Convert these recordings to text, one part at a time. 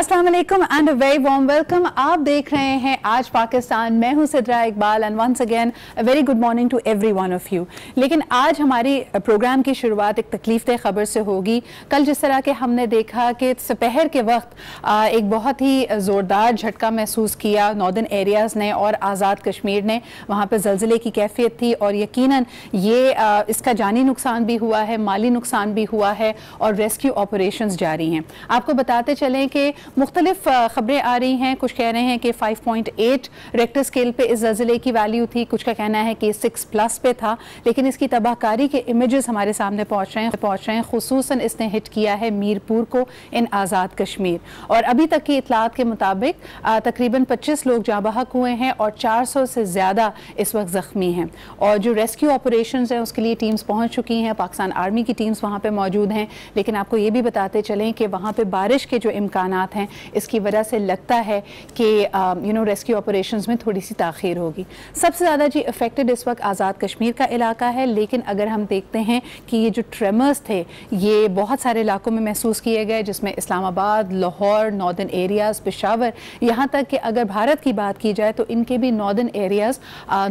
अस्सलाम वालेकुम and a very warm welcome. आप देख रहे हैं आज पाकिस्तान। मैं हूं Sidra Iqbal and once again a very good morning to every one of you. लेकिन आज हमारी प्रोग्राम की शुरुआत एक तकलीफदेह खबर से होगी। कल जिस तरह के हमने देखा कि दोपहर के वक्त एक बहुत ही ज़ोरदार झटका महसूस किया नॉर्दर्न एरियाज़ ने और आज़ाद कश्मीर ने, वहाँ पर ज़लज़ले की कैफियत थी और यकीनन ये इसका जानी नुकसान भी हुआ है, माली नुकसान भी हुआ है और रेस्क्यू ऑपरेशंस जारी हैं। आपको बताते चलें कि मुख्तलिफ खबरें आ रही हैं। कुछ कह रहे हैं कि 5.8 रेक्टर स्केल पे इस ज़लज़ले की वैल्यू थी, कुछ का कहना है कि 6+ पे था। लेकिन इसकी तबाहकारी के इमेजेस हमारे सामने पहुँच रहे हैं। खुसूसन इसने हिट किया है मीरपुर को इन आज़ाद कश्मीर और अभी तक की इतलात के मुताबिक तकरीबन 25 लोग जाँ बहक हुए हैं और 400 से ज़्यादा इस वक्त ज़ख्मी हैं। और जो रेस्क्यू ऑपरेशंस हैं उसके लिए टीम्स पहुँच चुकी हैं, पाकिस्तान आर्मी की टीम्स वहाँ पर मौजूद हैं। लेकिन आपको ये भी बताते चलें कि वहाँ पर बारिश के जो इम्कानात हैं इसकी वजह से लगता है कि रेस्क्यू ऑपरेशंस में थोड़ी सी ताख़ीर होगी। सबसे ज़्यादा जी अफेक्टेड इस वक्त आज़ाद कश्मीर का इलाका है। लेकिन अगर हम देखते हैं कि ये जो ट्रेमर्स थे ये बहुत सारे इलाकों में महसूस किए गए, जिसमें इस्लामाबाद, लाहौर, नॉर्दर्न एरियाज़, पेशावर, यहाँ तक कि अगर भारत की बात की जाए तो इनके भी नॉर्दर्न एरियाज़,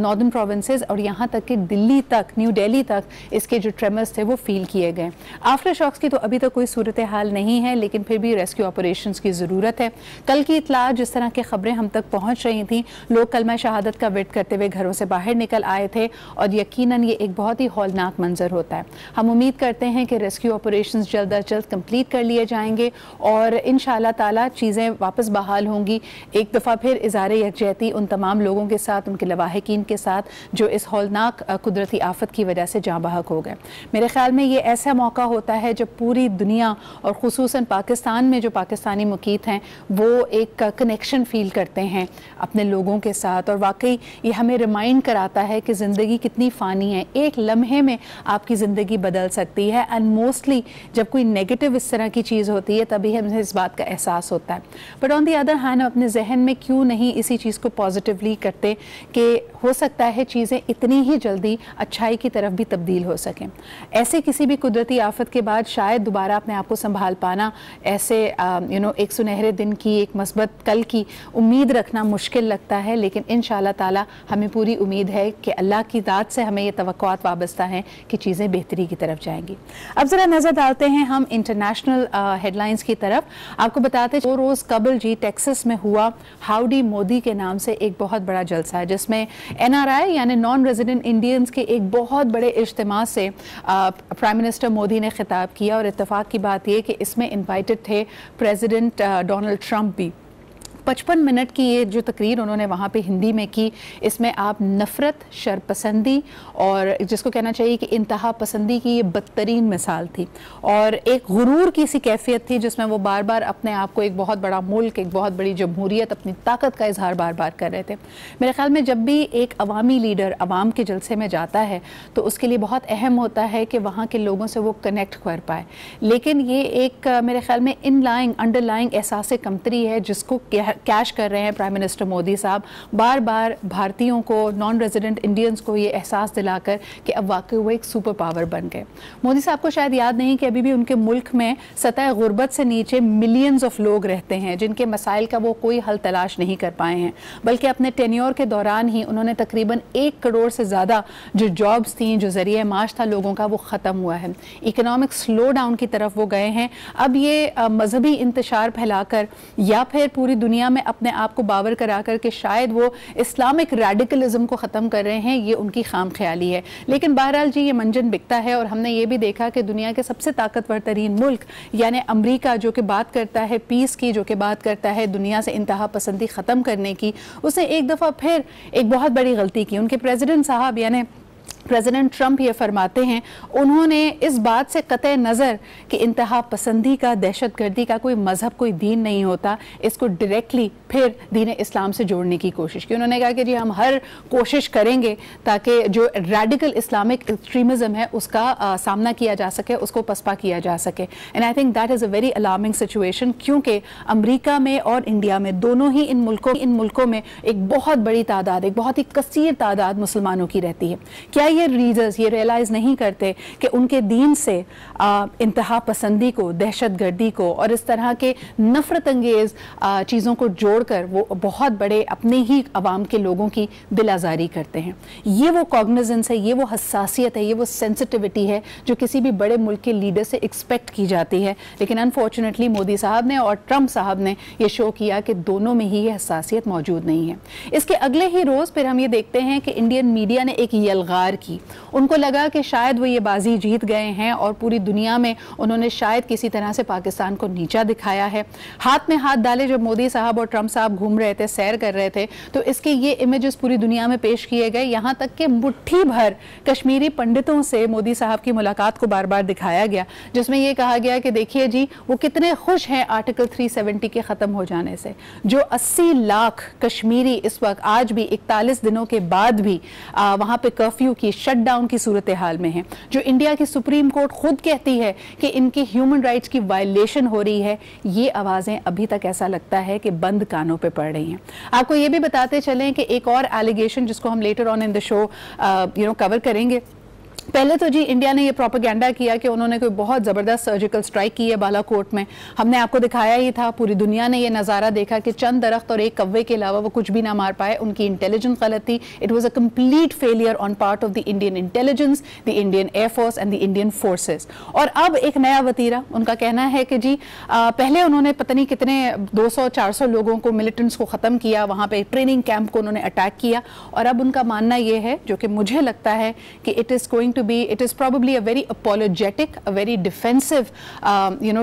नॉर्दर्न प्रोविंसेस और यहाँ तक कि दिल्ली तक, न्यू दिल्ली तक इसके जो ट्रेमर्स थे वो फील किए गए। आफ्टर शॉक्स की तो अभी तक कोई सूरत हाल नहीं है, लेकिन फिर भी रेस्क्यू ऑपरेशंस की ज़रूरत है। कल की इतला जिस तरह की खबरें हम तक पहुँच रही थी, लोग कलमा शहादत का वेट करते हुए घरों से बाहर निकल आए थे और यकीनन ये एक बहुत ही हौलनाक मंजर होता है। हम उम्मीद करते हैं कि रेस्क्यू ऑपरेशंस जल्द अज जल्द कंप्लीट कर लिए जाएंगे और इंशाअल्लाह ताला चीज़ें वापस बहाल होंगी। एक दफ़ा फिर इज़हार यकजहती उन तमाम लोगों के साथ, उनके लवाहिकीन के साथ जो इस हौलनाक कुदरती आफत की वजह से जाँ बहक हो गए। मेरे ख्याल में ये ऐसा मौका होता है जब पूरी दुनिया और ख़ुसूसन पाकिस्तान में जो पाकिस्तानी मुकीत हैं वो एक कनेक्शन फ़ील करते हैं अपने लोगों के साथ। और वाकई ये हमें रिमाइंड कराता है कि ज़िंदगी कितनी फ़ानी है, एक लम्हे में आपकी ज़िंदगी बदल सकती है। एंड मोस्टली जब कोई नेगेटिव इस तरह की चीज़ होती है तभी हमें इस बात का एहसास होता है। But on the other hand अपने जहन में क्यों नहीं इसी चीज़ को पॉजिटिवली करते कि हो सकता है चीज़ें इतनी ही जल्दी अच्छाई की तरफ भी तब्दील हो सकें। ऐसे किसी भी कुदरती आफत के बाद शायद दोबारा अपने आप को संभाल पाना, ऐसे एक सुनहरे दिन की, एक मस्बत कल की उम्मीद रखना मुश्किल लगता है। लेकिन इंशाअल्लाह ताला हमें पूरी उम्मीद है कि अल्लाह की ज़ात से हमें ये तवक्कुआत वाबस्ता हैं कि चीज़ें बेहतरी की तरफ जाएंगी। अब ज़रा नज़र डालते हैं हम इंटरनेशनल हेडलाइंस की तरफ। आपको बताते 2 रोज़ कबल जी टेक्सास में हुआ हाउडी मोदी के नाम से एक बहुत बड़ा जलसा है, जिसमें NRI यानी नॉन रेजिडेंट इंडियंस के एक बहुत बड़े इज्तिमा से प्राइम मिनिस्टर मोदी ने खिताब किया। और इत्तेफाक की बात यह कि इसमें इन्वाइटेड थे प्रेसिडेंट डोनाल्ड ट्रंप भी। 55 मिनट की ये जो तकरीर उन्होंने वहाँ पे हिंदी में की, इसमें आप नफ़रत, शरपसंदी और जिसको कहना चाहिए कि इंतहा पसंदी की ये बदतरीन मिसाल थी और एक गुरूर की सी कैफियत थी जिसमें वो बार बार अपने आप को एक बहुत बड़ा मुल्क, एक बहुत बड़ी जमहूरियत, अपनी ताकत का इजहार बार बार कर रहे थे। मेरे ख्याल में जब भी एक अवामी लीडर अवाम के जलसे में जाता है तो उसके लिए बहुत अहम होता है कि वहाँ के लोगों से वो कनेक्ट कर पाए। लेकिन ये एक मेरे ख्याल में इनलाइंग अंडरलाइंग एहसास कमतरी है जिसको कैश कर रहे हैं प्राइम मिनिस्टर मोदी साहब, बार बार भारतीयों को, नॉन रेजिडेंट इंडियंस को ये एहसास दिलाकर कि अब वाकई वो एक सुपर पावर बन गए। मोदी साहब को शायद याद नहीं कि अभी भी उनके मुल्क में सतह गुर्बत से नीचे मिलियंस ऑफ लोग रहते हैं जिनके मसाइल का वो कोई हल तलाश नहीं कर पाए हैं, बल्कि अपने टेन्योर के दौरान ही उन्होंने तकरीबन 1 करोड़ से ज़्यादा जो जॉब्स थी, जो ज़रिए माश था लोगों का, वो ख़त्म हुआ है। इकोनॉमिक स्लो डाउन की तरफ वो गए हैं। अब ये मजहबी इंतशार फैलाकर या फिर पूरी दुनिया में अपने आप को बावर करा कर के शायद वो इस्लामिक रेडिकलिज्म को ख़त्म कर रहे हैं, ये उनकी खाम ख्याली है। लेकिन बहरहाल जी ये मंजन बिकता है और हमने ये भी देखा कि दुनिया के सबसे ताकतवर तरीन मुल्क यानी अमरीका, जो कि बात करता है पीस की, जो कि बात करता है दुनिया से इंतहा पसंदी ख़त्म करने की, उसने एक दफ़ा फिर एक बहुत बड़ी गलती की। उनके प्रेसिडेंट साहब यानी प्रेसिडेंट ट्रंप ये फरमाते हैं, उन्होंने इस बात से कतई नज़र कि इंतहा पसंदी का, दहशतगर्दी का कोई मज़हब, कोई दीन नहीं होता, इसको डायरेक्टली फिर दीन इस्लाम से जोड़ने की कोशिश की। उन्होंने कहा कि जी हम हर कोशिश करेंगे ताकि जो रेडिकल इस्लामिक एक्सट्रीमिज़म है उसका सामना किया जा सके, उसको पसपा किया जा सके। And I think that is a very alarming situation, क्योंकि अमरीका में और इंडिया में, दोनों ही इन मुल्कों में एक बहुत बड़ी तादाद, एक बहुत ही कसीर तादाद मुसलमानों की रहती है। क्या ये रीडर्स ये रियलाइज़ नहीं करते कि उनके दीन से इंतहा पसंदी को, दहशतगर्दी को और इस तरह के नफरत अंगेज़ चीज़ों को जोड़कर वो बहुत बड़े अपने ही अवाम के लोगों की दिल आज़ारी करते हैं। ये वो कॉग्निजेंस है, ये वो हसासियत है, ये वो सेंसिटिविटी है जो किसी भी बड़े मुल्क के लीडर से एक्सपेक्ट की जाती है। लेकिन अनफॉर्चुनेटली मोदी साहब ने और ट्रंप साहब ने ये शो किया कि दोनों में ही ये हसासियत मौजूद नहीं है। इसके अगले ही रोज़ फिर हम ये देखते हैं कि इंडियन मीडिया ने एक यलगार की। उनको लगा कि शायद वो ये बाजी जीत गए हैं और पूरी दुनिया में उन्होंने शायद किसी तरह से पाकिस्तान को नीचा दिखाया है। हाथ में हाथ डाले जब मोदी साहब और ट्रंप साहब घूम रहे थे, सैर कर रहे थे, तो इसके ये इमेजेस पूरी दुनिया में पेश किए गए। यहाँ तक कि मुट्ठी भर कश्मीरी पंडितों से मोदी साहब की मुलाकात को बार बार दिखाया गया, जिसमें यह कहा गया कि देखिए जी वो कितने खुश हैं आर्टिकल 370 के ख़त्म हो जाने से। जो 80 लाख कश्मीरी इस वक्त आज भी 41 दिनों के बाद भी वहाँ पे कर्फ्यू की, शटडाउन की सूरत हाल में है। जो इंडिया की सुप्रीम कोर्ट खुद कहती है कि इनकी ह्यूमन राइट्स की वायलेशन हो रही है, ये आवाज़ें अभी तक ऐसा लगता है कि बंद कानों पे पड़ रही हैं। आपको ये भी बताते चलें कि एक और एलिगेशन जिसको हम later on in the show cover करेंगे। पहले तो जी इंडिया ने ये प्रोपेगेंडा किया कि उन्होंने कोई बहुत ज़बरदस्त सर्जिकल स्ट्राइक की है बालाकोट में। हमने आपको दिखाया ही था, पूरी दुनिया ने ये नज़ारा देखा कि चंद दरख्त और एक कव्वे के अलावा वो कुछ भी ना मार पाए। उनकी इंटेलिजेंस गलत थी। It was a complete failure on part of the Indian intelligence, the Indian air force and the Indian forces. और अब एक नया वतीरा, उनका कहना है कि जी पहले उन्होंने पता नहीं कितने 200-400 लोगों को, मिलिटेंट्स को ख़त्म किया, वहाँ पर ट्रेनिंग कैंप को उन्होंने अटैक किया। और अब उनका मानना ये है, जो कि मुझे लगता है कि it is going to be, it is probably a very apologetic, a very defensive,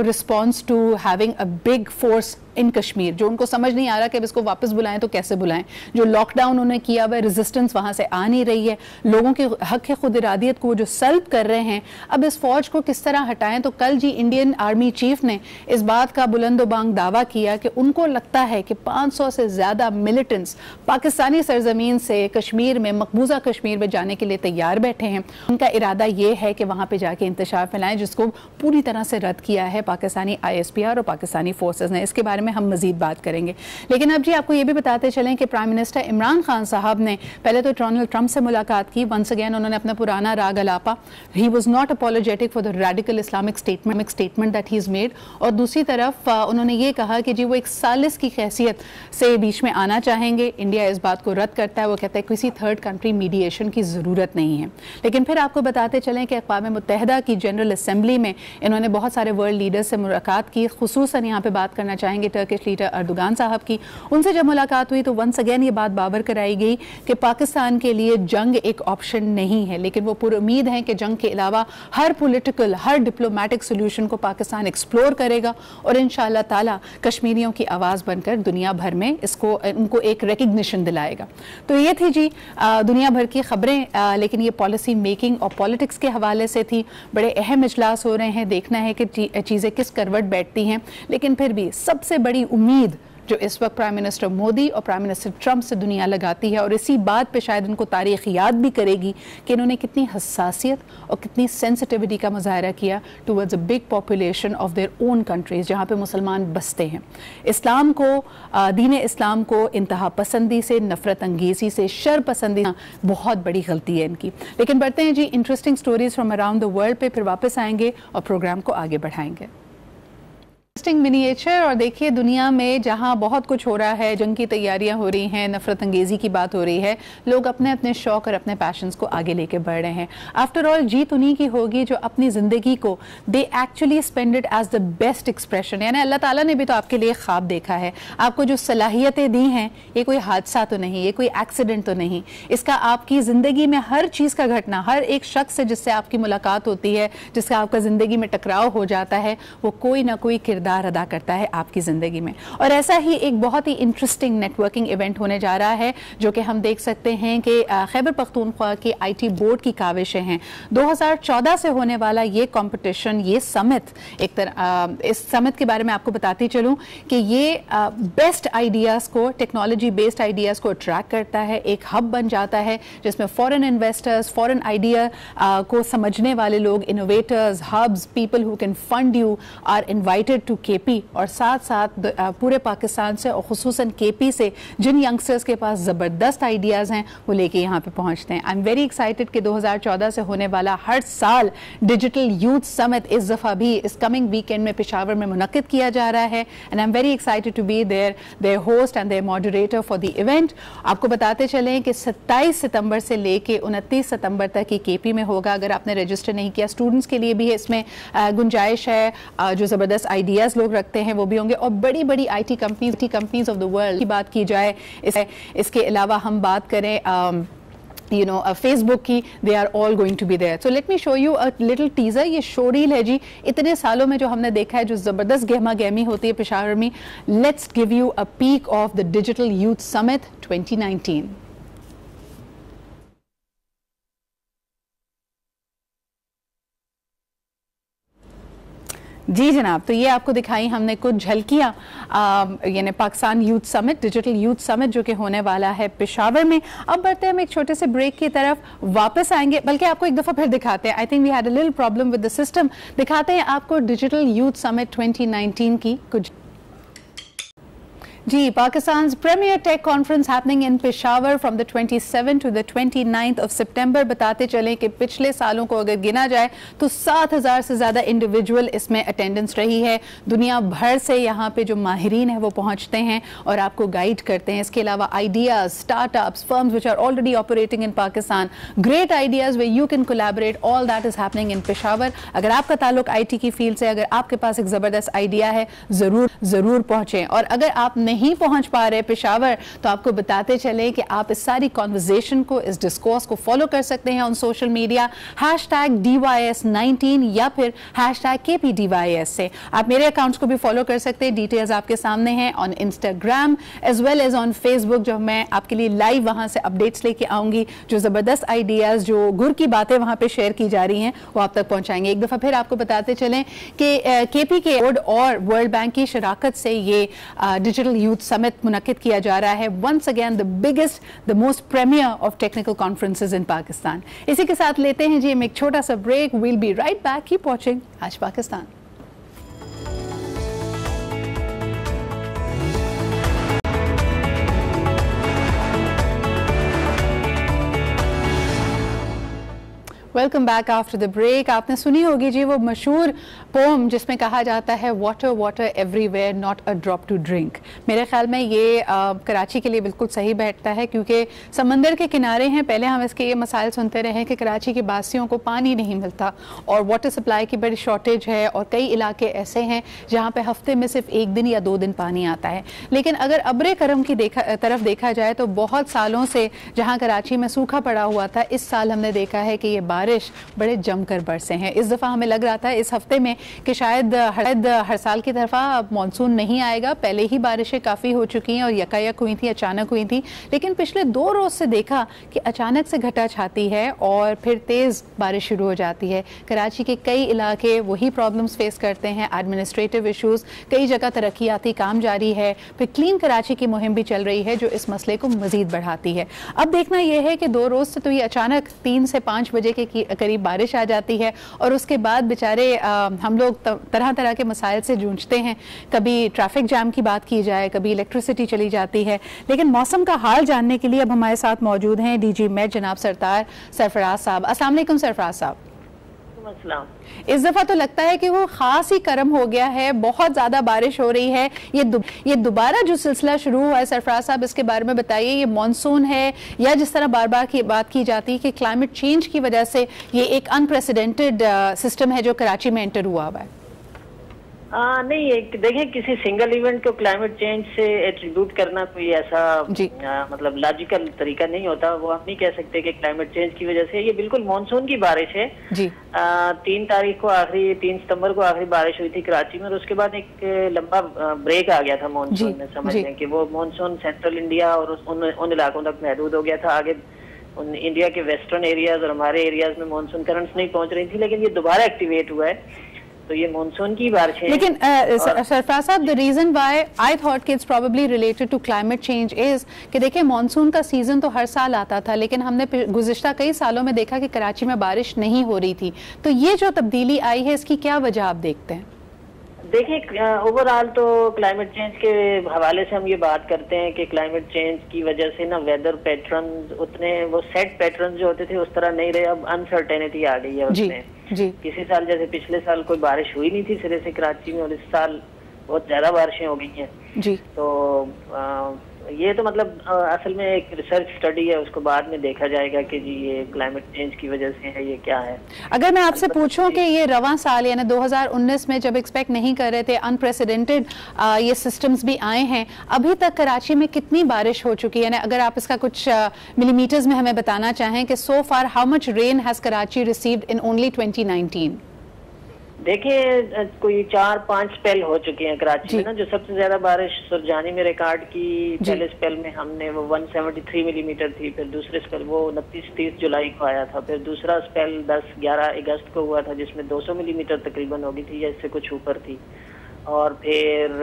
response to having a big force इन कश्मीर, जो उनको समझ नहीं आ रहा कि अब इसको वापस बुलाएं तो कैसे बुलाएं। जो लॉकडाउन उन्होंने किया हुआ, रेजिस्टेंस वहाँ से आ नहीं रही है, लोगों के हक खुद इरादियत को जो सल्ब कर रहे हैं, अब इस फौज को किस तरह हटाएं। तो कल जी इंडियन आर्मी चीफ ने इस बात का बुलंदोबांग दावा किया कि उनको लगता है कि 500 से ज़्यादा मिलिटेंट्स पाकिस्तानी सरजमीन से कश्मीर में, मकबूजा कश्मीर में जाने के लिए तैयार बैठे हैं। उनका इरादा ये है कि वहाँ पर जाके इंतशार फैलाएं, जिसको पूरी तरह से रद्द किया है पाकिस्तानी ISPR और पाकिस्तानी फोर्सेज ने। इसके बारे में हम मजीद बात करेंगे। लेकिन अब जी आपको ये भी बताते चलें कि प्राइम मिनिस्टर इमरान खान साहब ने पहले तो डोनाल्ड ट्रंप से मुलाकात की। वंस अगेन उन्होंने अपना पुराना राग अलापा। He was not apologetic for the radical Islamic statement that he is made. और दूसरी तरफ उन्होंने ये कहा कि जी वो एक सालिस की हैसियत से बीच में आना चाहेंगे। इंडिया इस बात को रद्द करता है। वो कहता है किसी थर्ड कंट्री मीडिएशन की ज़रूरत नहीं है। लेकिन फिर आपको बताते चलें कि अक़वाम मुत्तहिदा की जनरल असम्बली में इन्होंने बहुत सारे वर्ल्ड लीडर्स से मुलाकात की। खुसूसन यहाँ पर बात करना चाहेंगे टर्किश लीडर अर्दोगान साहब की। उनसे जब मुलाकात हुई तो वंस अगेन ये बात बाबर कराई गई कि पाकिस्तान के लिए जंग एक ऑप्शन नहीं है, लेकिन वो पूरी उम्मीद है कि जंग के अलावा हर पॉलिटिकल, हर डिप्लोमेटिक सोल्यूशन को पाकिस्तान एक्सप्लोर करेगा और इंशाअल्लाह ताला कश्मीरियों की आवाज़ बनकर दुनिया भर में इसको उनको एक रिकग्निशन दिलाएगा। तो ये थी जी दुनिया भर की खबरें, लेकिन ये पॉलिसी मेकिंग और पॉलिटिक्स के हवाले से थी। बड़े अहम इजलास हो रहे हैं, देखना है कि चीज़ें किस करवट बैठती हैं। लेकिन फिर भी सबसे बड़ी उम्मीद जो इस वक्त प्राइम मिनिस्टर मोदी और प्राइम मिनिस्टर ट्रंप से दुनिया लगाती है, और इसी बात पे शायद उनको तारीख याद भी करेगी कि इन्होंने कितनी हसासियत और कितनी सेंसिटिविटी का मुजाहरा किया towards a big population of their own countries जहाँ पे मुसलमान बसते हैं। इस्लाम को, दीन इस्लाम को इंतहा पसंदी से, नफ़रत अंगेज़ी से, शर पसंदी बहुत बड़ी गलती है इनकी। लेकिन बढ़ते हैं जी interesting stories from around the world पे, फिर वापस आएंगे और प्रोग्राम को आगे बढ़ाएंगे। मिनिएचर। और देखिए दुनिया में जहां बहुत कुछ हो रहा है, जंग की तैयारियां हो रही हैं, नफरत अंगेजी की बात हो रही है, लोग अपने अपने शौक और अपने पैशंस को आगे लेके बढ़ रहे हैं। आफ्टर ऑल जीत उन्हीं की होगी जो अपनी ज़िंदगी को they actually spend it as the best expression. यानी अल्लाह ताला ने भी तो आपके लिए ख्वाब देखा है, आपको जो सलाहियतें दी हैं, ये कोई हादसा तो नहीं, ये कोई एक्सीडेंट तो नहीं। इसका आपकी ज़िंदगी में हर चीज़ का घटना, हर एक शख्स से जिससे आपकी मुलाकात होती है, जिसका आपका ज़िंदगी में टकराव हो जाता है, वो कोई ना कोई किरदार अदा करता है आपकी जिंदगी में। और ऐसा ही एक बहुत ही इंटरेस्टिंग नेटवर्किंग इवेंट होने जा रहा है, जो कि हम देख सकते हैं कि खैबर पख्तूनख्वा के IT बोर्ड की काविशें हैं। 2014 से होने वाला ये कंपटीशन, ये समिट, एक तरह इस समिट के बारे में आपको बताती चलूं कि ये बेस्ट आइडियाज़ को, टेक्नोलॉजी बेस्ड आइडियाज़ को अट्रैक्ट करता है, एक हब बन जाता है जिसमें फॉरेन इन्वेस्टर्स, फॉरेन आइडिया को समझने वाले लोग, innovators, hubs, people who can fund you are invited to KP और साथ साथ पूरे पाकिस्तान से और खुसूसन केपी से जिन यंगस्टर्स के पास ज़बरदस्त आइडियाज़ हैं वो लेके यहाँ पे पहुँचते हैं। आई एम वेरी एक्साइटेड कि 2014 से होने वाला हर साल डिजिटल यूथ समिट इस दफ़ा भी इस कमिंग वीकेंड में पेशावर में मुनक्किद किया जा रहा है and I am very excited to be their host and their moderator for the event. आपको बताते चलें कि 27 सितंबर से लेके 29 सितंबर तक ही केपी में होगा। अगर आपने रजिस्टर नहीं किया, स्टूडेंट्स के लिए भी इसमें गुंजाइश है, जो ज़बरदस्त आइडियाज़ लोग रखते हैं वो भी होंगे और बड़ी बड़ी IT companies of the world की बात की जाए। इसके अलावा हम बात करें फेसबुक की, they are all going to be there. So let me show you a little teaser. ये शोरील है जी, इतने सालों में जो हमने देखा है जो ज़बरदस्त गहमा गहमी होती है पेशावर में। Let's give you a peak of the digital youth summit 2019। जी जनाब, तो ये आपको दिखाई हमने कुछ झलकियाँ यानी Pakistan youth summit, digital youth summit जो कि होने वाला है पेशावर में। अब बढ़ते हैं हम एक छोटे से ब्रेक की तरफ, वापस आएंगे, बल्कि आपको एक दफ़ा फिर दिखाते हैं। I think we had a little problem with the system. दिखाते हैं आपको डिजिटल यूथ समिट 2019 की कुछ। जी, Pakistan's premier tech conference happening in Peshawar from the 27th to the 29th of September। बताते चलें कि पिछले सालों को अगर गिना जाए तो 7,000 से ज़्यादा इंडिविजुअल इसमें अटेंडेंस रही है। दुनिया भर से यहाँ पे जो माहिरीन है वो पहुँचते हैं और आपको गाइड करते हैं। इसके अलावा ideas, startups, firms which are already operating in Pakistan, great ideas way you can collaborate, all that is happening in Peshawar. अगर आपका ताल्लुक IT की फील्ड से, अगर आपके पास एक ज़बरदस्त आइडिया है, ज़रूर पहुँचें। और अगर आप नहीं पहुंच पा रहे पेशावर तो आपको बताते चले कि आप इस सारी कॉन्वर्जेशन को, इस डिस्कोर्स को फॉलो कर सकते हैं ऑन सोशल मीडिया #DYS19 या फिर #KPDYS से। आप मेरे अकाउंट्स को भी फॉलो कर सकते हैं, डिटेल्स आपके सामने हैं on Instagram as well as on Facebook, जो मैं आपके लिए लाइव वहां से अपडेट्स लेके आऊंगी। जो ज़बरदस्त आइडियाज़, जो गुर की बातें वहां पे शेयर की जा रही हैं वो आप तक पहुंचाएंगे। एक दफ़ा फिर आपको बताते चलें कि KP के बोर्ड और वर्ल्ड बैंक की शराकत से ये डिजिटल यूथ समिट मुनक्किद किया जा रहा है। Once again the biggest, the most premier of technical conferences in Pakistan. इसी के साथ लेते हैं जी हम एक छोटा सा break. We'll be right back, keep watching Aaj Pakistan. Welcome back after the break. आपने सुनी होगी जी वो मशहूर पोम जिसमें कहा जाता है water water everywhere not a drop to drink. मेरे ख्याल में ये कराची के लिए बिल्कुल सही बैठता है, क्योंकि समंदर के किनारे हैं। पहले हम इसके ये मसाइल सुनते रहे हैं कि कराची के बासियों को पानी नहीं मिलता और वाटर सप्लाई की बड़ी शॉर्टेज है और कई इलाके ऐसे हैं जहाँ पे हफ्ते में सिर्फ 1 दिन या 2 दिन पानी आता है। लेकिन अगर अब्र करम की तरफ देखा जाए तो बहुत सालों से जहाँ कराची में सूखा पड़ा हुआ था, इस साल हमने देखा है कि ये बारिश बड़े जमकर बरसे हैं। इस दफ़ा हमें लग रहा था इस हफ्ते में कि शायद हर साल की तरफा मानसून नहीं आएगा। पहले ही बारिशें काफ़ी हो चुकी हैं और यकायक हुई थी, अचानक हुई थी। लेकिन पिछले 2 रोज़ से देखा कि अचानक से घटा छाती है और फिर तेज़ बारिश शुरू हो जाती है। कराची के कई इलाके वही प्रॉब्लम्स फेस करते हैं, एडमिनिस्ट्रेटिव इशूज़, कई जगह तरक्याती काम जारी है, फिर क्लीन कराची की मुहिम भी चल रही है जो इस मसले को मज़ीद बढ़ाती है। अब देखना यह है कि 2 रोज़ से तो ये अचानक 3 से 5 बजे के करीब बारिश आ जाती है और उसके बाद बेचारे हम लोग तरह तरह के मसाइल से जूझते हैं। कभी ट्रैफिक जाम की बात की जाए, कभी इलेक्ट्रिसिटी चली जाती है। लेकिन मौसम का हाल जानने के लिए अब हमारे साथ मौजूद हैं DG मेट जनाब सरफराज साहब। अस्सलाम वालेकुम सरफराज साहब। इस दफा तो लगता है कि वो खास ही गर्म हो गया है, बहुत ज्यादा बारिश हो रही है। ये दोबारा जो सिलसिला शुरू हुआ है सरफराज साहब, इसके बारे में बताइए। ये मानसून है या जिस तरह बार बार की बात की जाती है कि क्लाइमेट चेंज की वजह से ये एक अनप्रेसिडेंटेड सिस्टम है जो कराची में एंटर हुआ हुआ है? नहीं, देखें किसी सिंगल इवेंट को क्लाइमेट चेंज से एट्रीब्यूट करना कोई ऐसा मतलब लॉजिकल तरीका नहीं होता। वो आप नहीं कह सकते कि क्लाइमेट चेंज की वजह से। ये बिल्कुल मानसून की बारिश है जी। 3 तारीख को 3 सितंबर को आखिरी बारिश हुई थी कराची में और उसके बाद एक लंबा ब्रेक आ गया था मानसून में। समझ लें कि वो मानसून सेंट्रल इंडिया और उन इलाकों तक महदूद हो गया था। आगे इंडिया के वेस्टर्न एरियाज और हमारे एरियाज में मानसून करंट्स नहीं पहुंच रही थी, लेकिन ये दोबारा एक्टिवेट हुआ है। तो ये मानसून की बारिश है। लेकिन सरफराज साहब, the reason why I thought कि it's probably related to climate change is कि देखिए मानसून का सीजन तो हर साल आता था, लेकिन हमने गुज़िश्ता कई सालों में देखा कि कराची में बारिश नहीं हो रही थी। तो ये जो तब्दीली आई है इसकी क्या वजह आप देखते हैं? देखिए ओवरऑल तो क्लाइमेट चेंज के हवाले से हम ये बात करते हैं कि क्लाइमेट चेंज की वजह से ना वेदर पैटर्न उतने वो सेट पैटर्न जो होते थे उस तरह नहीं रहे, अब अनसर्टेनिटी आ गई है उसमें। जी। किसी साल जैसे पिछले साल कोई बारिश हुई नहीं थी सिरे से कराची में, और इस साल बहुत ज्यादा बारिशें हो गई हैं जी। तो ये तो मतलब असल में एक रिसर्च स्टडी है, उसको बाद में देखा जाएगा कि जी ये क्लाइमेट चेंज की वजह से है, ये क्या है। अगर मैं आपसे पूछूं कि ये रवां साल यानी 2019 में जब एक्सपेक्ट नहीं कर रहे थे, अनप्रेसिडेंटेड ये सिस्टम्स भी आए हैं, अभी तक कराची में कितनी बारिश हो चुकी है? अगर आप इसका कुछ मिलीमीटर्स में हमें बताना चाहें कि so far how much rain has Karachi received in only 2019? देखिए कोई 4-5 स्पेल हो चुके हैं कराची में ना। जो सबसे ज्यादा बारिश सुरजानी में रिकॉर्ड की पहले स्पेल में हमने वो 173 मिलीमीटर थी, फिर दूसरे स्पेल वो 29-30 जुलाई को आया था, फिर दूसरा स्पेल 10-11 अगस्त को हुआ था जिसमें 200 मिलीमीटर तकरीबन हो गई थी या इससे कुछ ऊपर थी, और फिर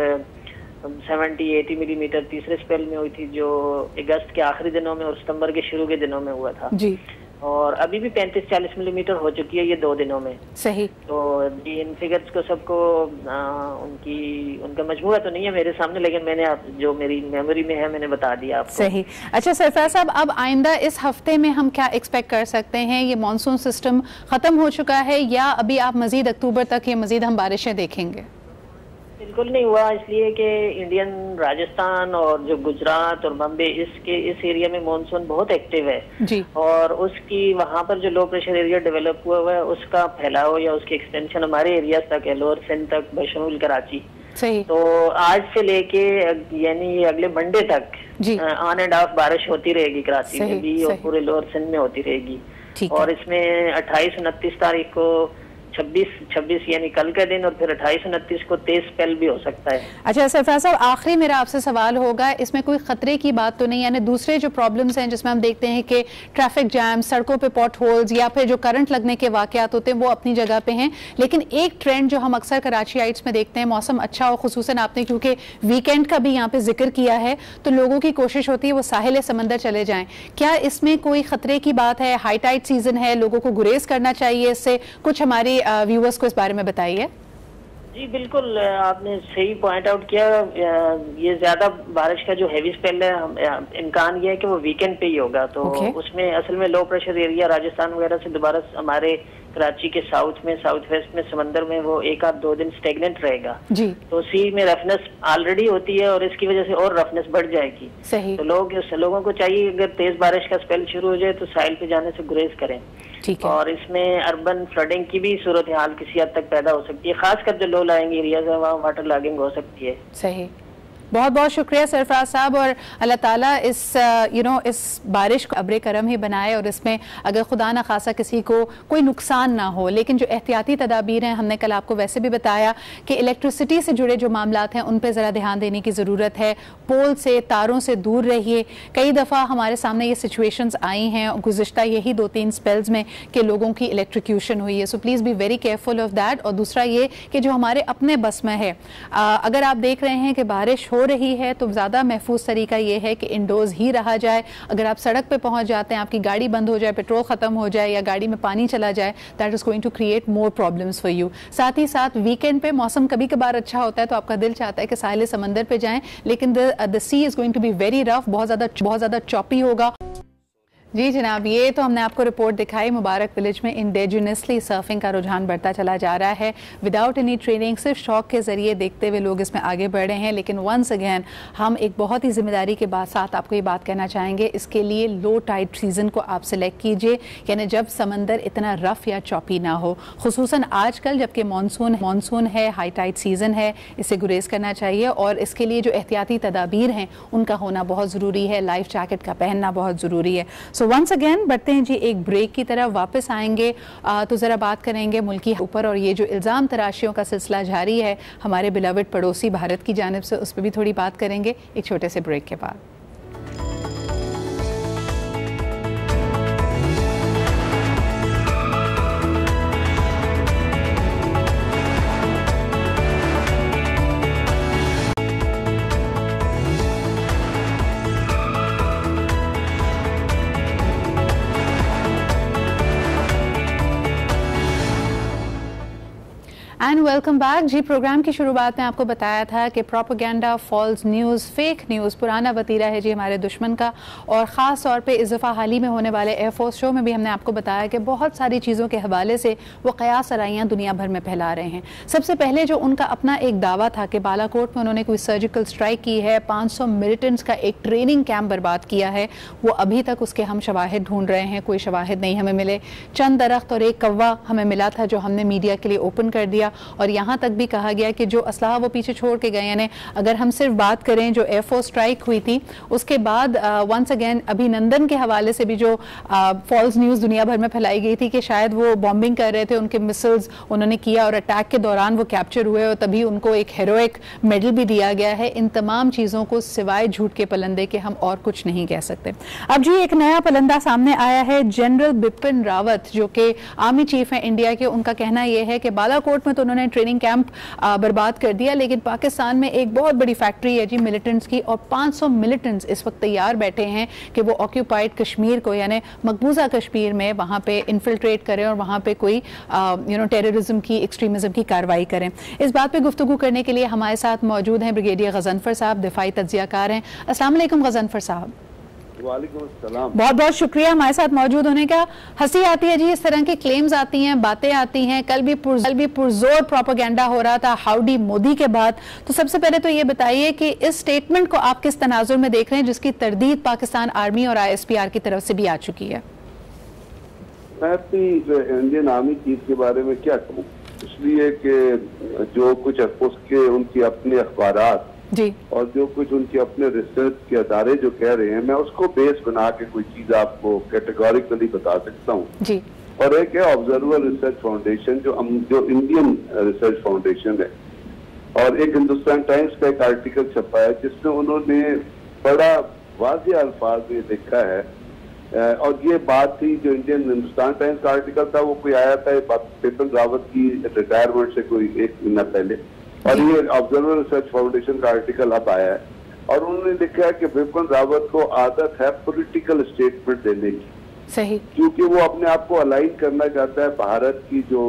70-80 मिलीमीटर तीसरे स्पेल में हुई थी जो अगस्त के आखिरी दिनों में और सितंबर के शुरू के दिनों में हुआ था जी। और अभी भी 35-40 मिलीमीटर हो चुकी है ये 2 दिनों में। सही। तो इन फिगर्स को सबको उनका मजमूआ तो नहीं है मेरे सामने, लेकिन मैंने आप जो मेरी मेमोरी में है मैंने बता दिया आपको। सही। अच्छा सरफराज साहब, अब आइंदा इस हफ्ते में हम क्या एक्सपेक्ट कर सकते हैं? ये मानसून सिस्टम खत्म हो चुका है या अभी आप मजीद अक्टूबर तक ये मजीद हम बारिशें देखेंगे? बिल्कुल नहीं हुआ, इसलिए कि इंडियन राजस्थान और जो गुजरात और बम्बे इस एरिया में मानसून बहुत एक्टिव है जी। और उसकी वहाँ पर जो लो प्रेशर एरिया डेवलप हुआ है उसका फैलाव या उसकी एक्सटेंशन हमारे एरिया तक है, लोअर सिंध तक बशमूल कराची। सही। तो आज से लेके यानी अगले मंडे तक ऑन एंड ऑफ बारिश होती रहेगी कराची में भी और पूरे लोअर सिंध में होती रहेगी। और इसमें 28-29 तारीख को 26 यानी कल का दिन और फिर 28-29 को तेज स्पेल भी हो सकता है। अच्छा सरफराज साहब, आखिरी मेरा आपसे सवाल होगा, इसमें कोई खतरे की बात तो नहीं, यानी दूसरे जो प्रॉब्लम्स हैं जिसमें हम देखते हैं कि ट्रैफिक जैम, सड़कों पे पॉट होल्स या फिर जो करंट लगने के वाकयात होते हैं वो अपनी जगह पे हैं, लेकिन एक ट्रेंड जो हम अक्सर कराचीइट्स में देखते हैं, मौसम अच्छा हो, खुसूसन आपने क्योंकि वीकेंड का भी यहाँ पे जिक्र किया है, तो लोगों की कोशिश होती है वो साहिल समंदर चले जाएं। क्या इसमें कोई खतरे की बात है? हाई टाइड सीजन है, लोगों को गुरेज करना चाहिए इससे? कुछ हमारी व्यूअर्स को इस बारे में बताइए। जी बिल्कुल, आपने सही पॉइंट आउट किया। ये ज्यादा बारिश का जो हैवी स्पेल है इम्कान ये है कि वो वीकेंड पे ही होगा, तो उसमें असल में लो प्रेशर एरिया राजस्थान वगैरह से दोबारा हमारे कराची के साउथ वेस्ट में समंदर में वो 1-2 दिन स्टेगनेंट रहेगा जी। तो सी में रफनेस ऑलरेडी होती है और इसकी वजह से और रफनेस बढ़ जाएगी। सही। तो लोगों को चाहिए अगर तेज बारिश का स्पेल शुरू हो जाए तो साहिल पे जाने से गुरेज करें। ठीक है। और इसमें अर्बन फ्लडिंग की भी सूरत हाल किसी हद तक पैदा हो सकती है, खासकर जो लो लाइंग एरियाज है वहाँ वाटर लॉगिंग हो सकती है। सही। बहुत बहुत शुक्रिया सरफराज साहब, और अल्लाह ताला इस बारिश को अब्र करम ही बनाए और इसमें अगर खुदा न खासा किसी को कोई नुकसान ना हो। लेकिन जो एहतियाती तदाबीर हैं, हमने कल आपको वैसे भी बताया कि इलेक्ट्रिसिटी से जुड़े जो मामलात हैं उन पर ज़रा ध्यान देने की ज़रूरत है। पोल से, तारों से दूर रहिए। कई दफ़ा हमारे सामने ये सिचुएशंस आई हैं गुज़िश्ता यही 2-3 स्पेल्स में कि लोगों की इलेक्ट्रिक्यूशन हुई है, so please be very careful of that. और दूसरा ये कि जो हमारे अपने बस में है, अगर आप देख रहे हैं कि बारिश हो रही है तो ज़्यादा महफूज तरीका यह है कि इंडोर्स ही रहा जाए। अगर आप सड़क पे पहुंच जाते हैं, आपकी गाड़ी बंद हो जाए, पेट्रोल ख़त्म हो जाए या गाड़ी में पानी चला जाए, that is going to create more problems for you. साथ ही साथ वीकेंड पे मौसम कभी कभार अच्छा होता है तो आपका दिल चाहता है कि साहिल समंदर पे जाएं, लेकिन the sea is going to be very rough, बहुत ज़्यादा चॉपी होगा। जी जनाब, ये तो हमने आपको रिपोर्ट दिखाई। मुबारक विलेज में इंडिजिनसली सर्फिंग का रुझान बढ़ता चला जा रहा है। विदाउट एनी ट्रेनिंग, सिर्फ शौक के ज़रिए देखते हुए लोग इसमें आगे बढ़ रहे हैं। लेकिन वंस अगेन हम एक बहुत ही जिम्मेदारी के साथ आपको ये बात कहना चाहेंगे, इसके लिए लो टाइड सीज़न को आप सेलेक्ट कीजिए, यानी जब समंदर इतना रफ़ या चौपी ना हो। खुसूसन आजकल जबकि मानसून है, हाई टाइड सीज़न है, इसे गुरेज करना चाहिए। और इसके लिए जो एहतियाती तदाबीर हैं उनका होना बहुत ज़रूरी है। लाइफ जैकेट का पहनना बहुत ज़रूरी है। सो वंस अगेन बढ़ते हैं जी एक ब्रेक की तरफ। वापस आएंगे तो ज़रा बात करेंगे मुल्क के ऊपर, और ये जो इल्ज़ाम तराशियों का सिलसिला जारी है हमारे बिलवड पड़ोसी भारत की जानिब से, उस पर भी थोड़ी बात करेंगे एक छोटे से ब्रेक के बाद। एंड वेलकम बैक जी। प्रोग्राम की शुरुआत में आपको बताया था कि propaganda, false news, fake news पुराना वतीरा है जी हमारे दुश्मन का। और ख़ास तौर पे इस दफ़ा हाल ही में होने वाले एयरफोर्स शो में भी हमने आपको बताया कि बहुत सारी चीज़ों के हवाले से वो क़यास आराइयाँ दुनिया भर में फैला रहे हैं। सबसे पहले जो उनका अपना एक दावा था कि बालाकोट में उन्होंने कोई सर्जिकल स्ट्राइक की है, 500 मिलिटेंट्स का एक ट्रेनिंग कैंप बर्बाद किया है, वो अभी तक उसके हम शवाहिद ढूंढ रहे हैं, कोई शवाहिद नहीं हमें मिले। चंद दरख्त और एक कौवा हमें मिला था जो हमने मीडिया के लिए ओपन कर दिया। और यहाँ तक भी कहा गया कि जो असलाह वो पीछे छोड़ के गए, यानी अगर हम सिर्फ बात करें जो एयरफोर्स स्ट्राइक हुई थी उसके बाद वंस अगेन अभिनंदन के हवाले से भी जो फॉल्स न्यूज़ दुनिया भर में फैलाई गई थी कि शायद वो बॉम्बिंग कर रहे थे, उनके मिसाइल्स उन्होंने किया और अटैक के दौरान वो कैप्चर हुए और तभी उनको एक हेरोइक मेडल भी दिया गया है। इन तमाम चीज़ों को सिवाय झूठ के पलंदे के हम और कुछ नहीं कह सकते। अब जी एक नया पलंदा सामने आया है, जनरल बिपिन रावत जो कि आर्मी चीफ हैं इंडिया के। उनका कहना यह है कि बालाकोट में तो उन्होंने ट्रेनिंग कैंप बर्बाद कर दिया, लेकिन पाकिस्तान में एक बहुत बड़ी फैक्ट्री है जी मिलिटेंट्स की और 500 मिलिटेंट्स इस वक्त तैयार बैठे हैं कि वो ऑक्यूपाइड कश्मीर को यानी मकबूजा कश्मीर में वहाँ पे इन्फिल्ट्रेट करें और वहाँ पे कोई टेररिज्म की, एक्सट्रीमिज्म की कार्रवाई करें। इस बात पे गुफ्तगू करने के लिए हमारे साथ मौजूद हैं ब्रिगेडियर गजनफर साहब, दिफाई तज्जियाकार हैं। अस्सलाम वालेकुम गजनफर साहब। बहुत बहुत शुक्रिया हमारे साथ मौजूद होने का। हंसी आती है जी इस तरह की क्लेम्स आती हैं, बातें आती हैं। कल भी पुरजोर प्रोपेगेंडा हो रहा था हाउडी मोदी के बाद। तो सबसे पहले तो ये बताइए कि इस स्टेटमेंट को आप किस तनाजुर में देख रहे हैं जिसकी तरदीद पाकिस्तान आर्मी और ISPR की तरफ से भी आ चुकी है? मैं अपनी इंडियन आर्मी चीफ के बारे में क्या कहूँ, इसलिए कि जो कुछ उसके उनकी अपने अखबारात जी और जो कुछ उनके अपने रिसर्च के अदारे जो कह रहे हैं, मैं उसको बेस बना के कोई चीज आपको कैटेगोरिकली बता सकता हूँ जी। और एक है ऑब्जर्वर रिसर्च फाउंडेशन जो इंडियन रिसर्च फाउंडेशन है, और एक हिंदुस्तान टाइम्स का एक आर्टिकल छपा है जिसमें उन्होंने बड़ा वाज़ेह अल्फाज में लिखा है। और ये बात थी जो हिंदुस्तान टाइम्स का आर्टिकल था वो कोई आया था बिपिन रावत की रिटायरमेंट से कोई एक महीना पहले, और ये ऑब्जर्वर रिसर्च फाउंडेशन का आर्टिकल अब आया है और उन्होंने लिखा है कि बिपिन रावत को आदत है पॉलिटिकल स्टेटमेंट देने की, सही, क्योंकि वो अपने आप को अलाइन करना चाहता है भारत की जो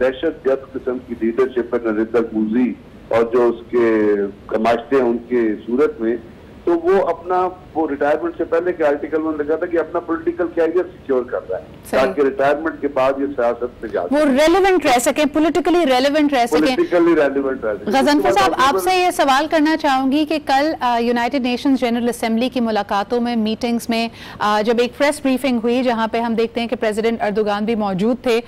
दहशतगर्द किस्म की लीडरशिप है नरेंद्र मोदी और जो उसके कमाश्ते हैं उनके सूरत में। तो वो अपना वो रिटायरमेंट से पहले के आर्टिकल में लिखा था कि अपना पॉलिटिकल कैरियर सिक्योर कर रहा है ताकि रिटायरमेंट के बाद ये सियासत में जा वो रेलेवेंट रह सके, पॉलिटिकली रेलेवेंट रह सके, पॉलिटिकली रेलेवेंट रह सके। गजनफर साहब आपसे ये सवाल करना चाहूंगी कि कल यूनाइटेड नेशंस जनरल असेंबली की मुलाकातों में, मीटिंग्स में जब एक प्रेस ब्रीफिंग हुई जहां पे हम देखते हैं कि प्रेसिडेंट अर्दोगान भी मौजूद थे,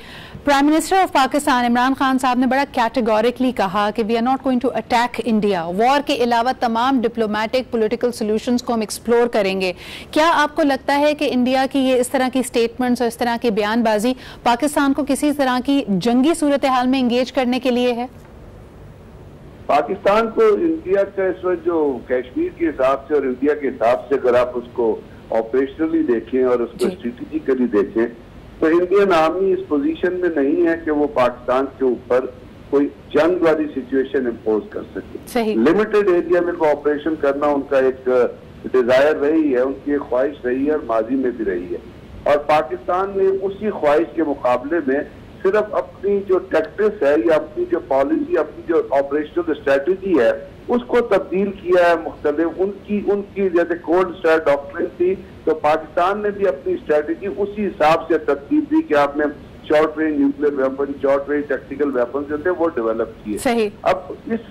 prime minister of Pakistan Imran Khan साहब ने बड़ा कैटेगोरिकली कहा कि we are not going to attack India, war के अलावा तमाम डिप्लोमेटिक पॉलिटिकल सॉल्यूशंस को हम एक्सप्लोर करेंगे। क्या आपको लगता है कि इंडिया की ये इस तरह की स्टेटमेंट्स और इस तरह की बयानबाजी पाकिस्तान को किसी तरह की जंगी सूरत हाल में एंगेज करने के लिए है? पाकिस्तान को इंडिया का इस वक्त जो कश्मीर के हिसाब से और इंडिया के हिसाब से अगर आप उसको ऑपरेशनली देखें और उसको स्ट्रेटेजिकली देखें तो इंडियन आर्मी इस पोजीशन में नहीं है कि वो पाकिस्तान के ऊपर कोई जंग वाली सिचुएशन इम्पोज कर सके। लिमिटेड एरिया में ऑपरेशन करना उनका एक डिजायर रही है, उनकी एक ख्वाहिश रही है और माजी में भी रही है। और पाकिस्तान ने उसी ख्वाहिश के मुकाबले में सिर्फ अपनी जो टैक्टिक्स है या अपनी जो पॉलिसी, अपनी जो ऑपरेशनल स्ट्रेटेजी है उसको तब्दील किया है मुख्तलिफ। उनकी जैसे कोल्ड स्टार डॉक्ट्रिन थी तो पाकिस्तान ने भी अपनी स्ट्रेटेजी उसी हिसाब से तरतीब दी कि आपने short range nuclear weapon, short range tactical weapon जो थे वो डेवलप किए। अब इस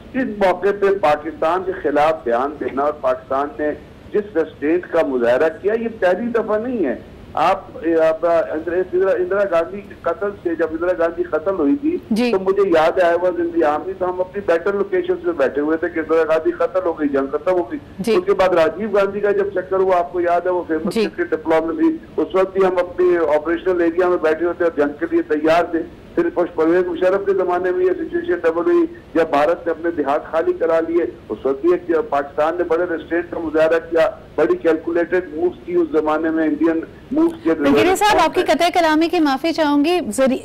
मौके पे पाकिस्तान के खिलाफ बयान देना और पाकिस्तान ने जिस रेस्ट्रेंट का मुजाहरा किया ये पहली दफा नहीं है। आप इंदिरा गांधी के कत्ल से, जब इंदिरा गांधी कत्ल हुई थी तो मुझे याद है वॉज इन दी आर्मी, तो हम अपनी बैटल लोकेशन में बैठे हुए थे कि इंदिरा गांधी कत्ल हो गई, जंग खत्म हो गई। उसके बाद राजीव गांधी का जब चक्कर हुआ, आपको याद है वो फेमस क्रिकेट डिप्लोमेसी, उस वक्त भी हम अपनी ऑपरेशनल एरिया में बैठे होते और जंग के लिए तैयार थे। फिर परवेज मुशर्रफ के जमाने में ये सिचुएशन डबल हुई जब भारत ने अपने देहात खाली करा लिए, उस वक्त भी पाकिस्तान ने बड़े रेस्ट्रेंट का मुजाहरा किया, बड़ी कैलकुलेटेड मूव्स की उस जमाने में इंडियन ब्रिगेडियर साहब, आपकी कतई कलामी की माफी चाहूंगी,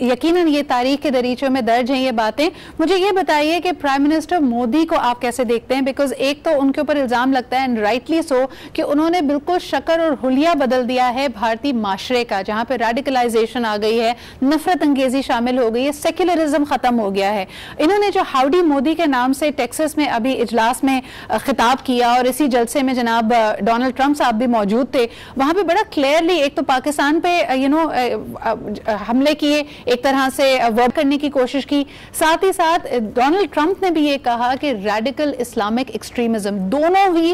यकीनन ये तारीख के दरीचों में दर्ज हैं ये बातें। मुझे ये बताइए कि प्राइम मिनिस्टर मोदी को आप कैसे देखते हैं? बिकॉज एक तो उनके ऊपर इल्जाम लगता है, एंड राइटली सो, कि उन्होंने बिल्कुल शक्ल और हुलिया बदल दिया है भारतीय माशरे का, जहां पे रेडिकलाइजेशन आ गई है, नफरत अंगेजी शामिल हो गई है, सेक्युलरिज्म खत्म हो गया है। इन्होंने जो हाउडी मोदी के नाम से टेक्सास में अभी इजलास में खिताब किया, और इसी जलसे में जनाब डोनाल्ड ट्रंप साहब भी मौजूद थे, वहां पे बड़ा क्लियरली एक तो पाकिस्तान पे हमले किए, एक तरह से वर्क करने की कोशिश की, साथ ही साथ डोनाल्ड ट्रंप ने भी ये कहा कि रेडिकल इस्लामिक एक्सट्रीमिज्म, दोनों ही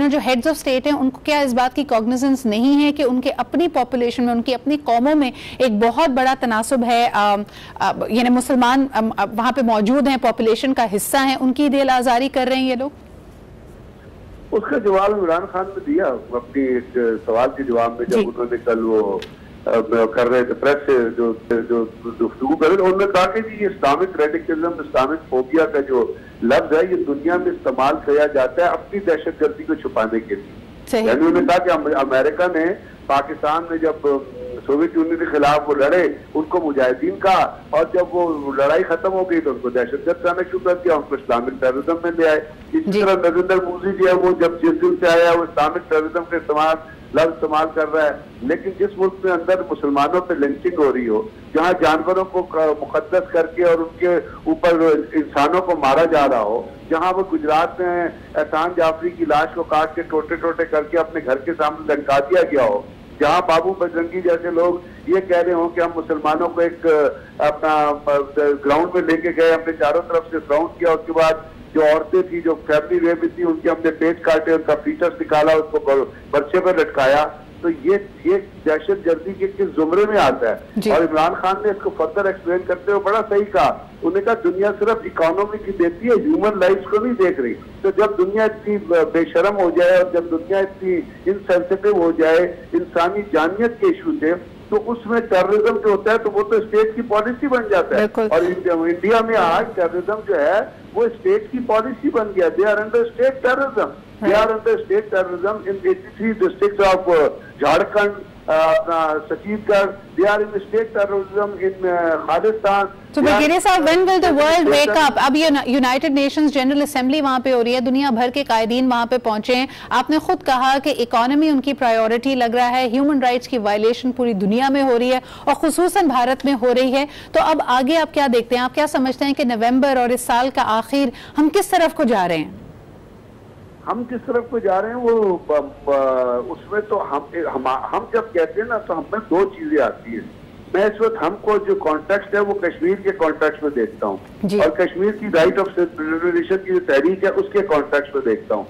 जो हेड्स ऑफ स्टेट हैं, उनको क्या इस बात की कॉग्निजेंस नहीं है कि उनके अपनी पॉपुलेशन में, उनकी अपनी कौमों में एक बहुत बड़ा तनासुब है, यानी मुसलमान वहां पे मौजूद हैं, पॉपुलेशन का हिस्सा हैं, उनकी दिल आजारी कर रहे हैं ये लोग? उसका जवाब इमरान खान ने दिया अपनी एक सवाल के जवाब में, जब उन्होंने कल वो कर रहे थे प्रेस से जो गुफ्तगू कर रहे थे, उन्होंने कहा कि ये इस्लामिक रेडिकलिज्म, इस्लामिक फोबिया का जो लफ्ज है, ये दुनिया में इस्तेमाल किया जाता है अपनी दहशतगर्दी को छुपाने के लिए। यानी उन्होंने कहा कि अमेरिका ने पाकिस्तान में जब सोवियत यूनियन के खिलाफ वो लड़े, उनको मुजाहिदीन कहा, और जब वो लड़ाई खत्म हो गई तो उनको दहशतगर्द कहना शुरू कर दिया, उनको इस्लामिक टेररिज्म में ले आए। इसी तरह नरेंद्र मोदी जो है, वो जब जिस दिन से आया वो इस्लामिक टेररिज्म के लफ्ज इस्तेमाल कर रहा है। लेकिन जिस मुल्क में अंदर मुसलमानों पे लिंचिंग हो रही हो, जहाँ जानवरों को मुकद्दस करके और उनके ऊपर इंसानों को मारा जा रहा हो, जहाँ वो गुजरात में एहसान जाफरी की लाश को काट के टोटे टोटे करके अपने घर के सामने लटका दिया गया हो, जहाँ बाबू बजरंगी जैसे लोग ये कह रहे हो कि हम मुसलमानों को एक अपना ग्राउंड में लेके गए, हमने चारों तरफ से सराउंड किया, उसके बाद जो औरतें थी, जो फैमिली रेप थी, उनके हमने पेट काटे, उनका फीचर्स निकाला, उसको बर्चे पर लटकाया। तो ये दहशत गर्दी के किस जुमरे में आता है? और इमरान खान ने इसको फर्दर एक्सप्लेन करते हुए बड़ा सही कहा, उन्होंने कहा दुनिया सिर्फ इकोनॉमी की देखती है, ह्यूमन लाइफ को नहीं देख रही। तो जब दुनिया इतनी बेशरम हो जाए और जब दुनिया इतनी इनसेंसिटिव हो जाए इंसानी जानियत के इशू से, तो उसमें टेररिज्म जो होता है तो वो तो स्टेट की पॉलिसी बन जाता है। और इंडिया में आज टेररिज्म जो है वो स्टेट की पॉलिसी बन गया। They are under state terrorism, they are under state terrorism in 83 districts of Jharkhand, Chhattisgarh, they are in state terrorism in Khalistan. तो ब्रिगेडियर साहब, when will the world wake up? अब ये यूनाइटेड नेशंस जनरल असेंबली वहां पे हो रही है, दुनिया भर के कायदीन वहां पे पहुंचे हैं। आपने खुद कहा कि इकोनॉमी उनकी प्रायोरिटी लग रहा है, ह्यूमन राइट्स की वायलेशन पूरी दुनिया में हो रही है और खुसूसन भारत में हो रही है। तो अब आगे आप क्या देखते हैं? आप क्या समझते हैं कि नवंबर और इस साल का आखिर हम किस तरफ को जा रहे हैं? हम जिस तरफ को जा रहे हैं वो उसमें तो हम जब कहते हैं ना, तो हमें दो चीजें आती है। मैं इस वक्त हमको जो कॉन्टेक्स्ट है वो कश्मीर के कॉन्टेक्स्ट में देखता हूँ, और कश्मीर की राइट ऑफ सेल्फ डिटरमिनेशन की जो तहरीक है उसके कॉन्टेक्स्ट में देखता हूँ।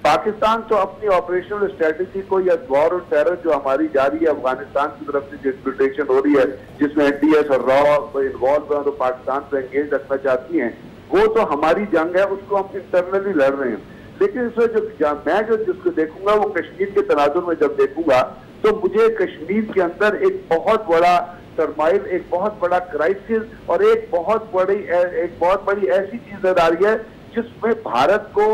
पाकिस्तान तो अपनी ऑपरेशनल स्ट्रेटेजी को या वॉर और टेरर जो हमारी जारी है अफगानिस्तान की तरफ से जो एक्सप्लॉयटेशन हो रही है, जिसमें एनडीएस और रॉ इन्वॉल्व है, तो पाकिस्तान पे एंगेज रखना चाहती हैं, वो तो हमारी जंग है, उसको हम इंटरनली लड़ रहे हैं। लेकिन इसमें जिसको देखूंगा वो कश्मीर के तनाजुर में जब देखूंगा, तो मुझे कश्मीर के अंदर एक बहुत बड़ा टर्माइल, एक बहुत बड़ा क्राइसिस और एक बहुत बड़ी ऐसी चीज नजर आ रही है जिसमें भारत को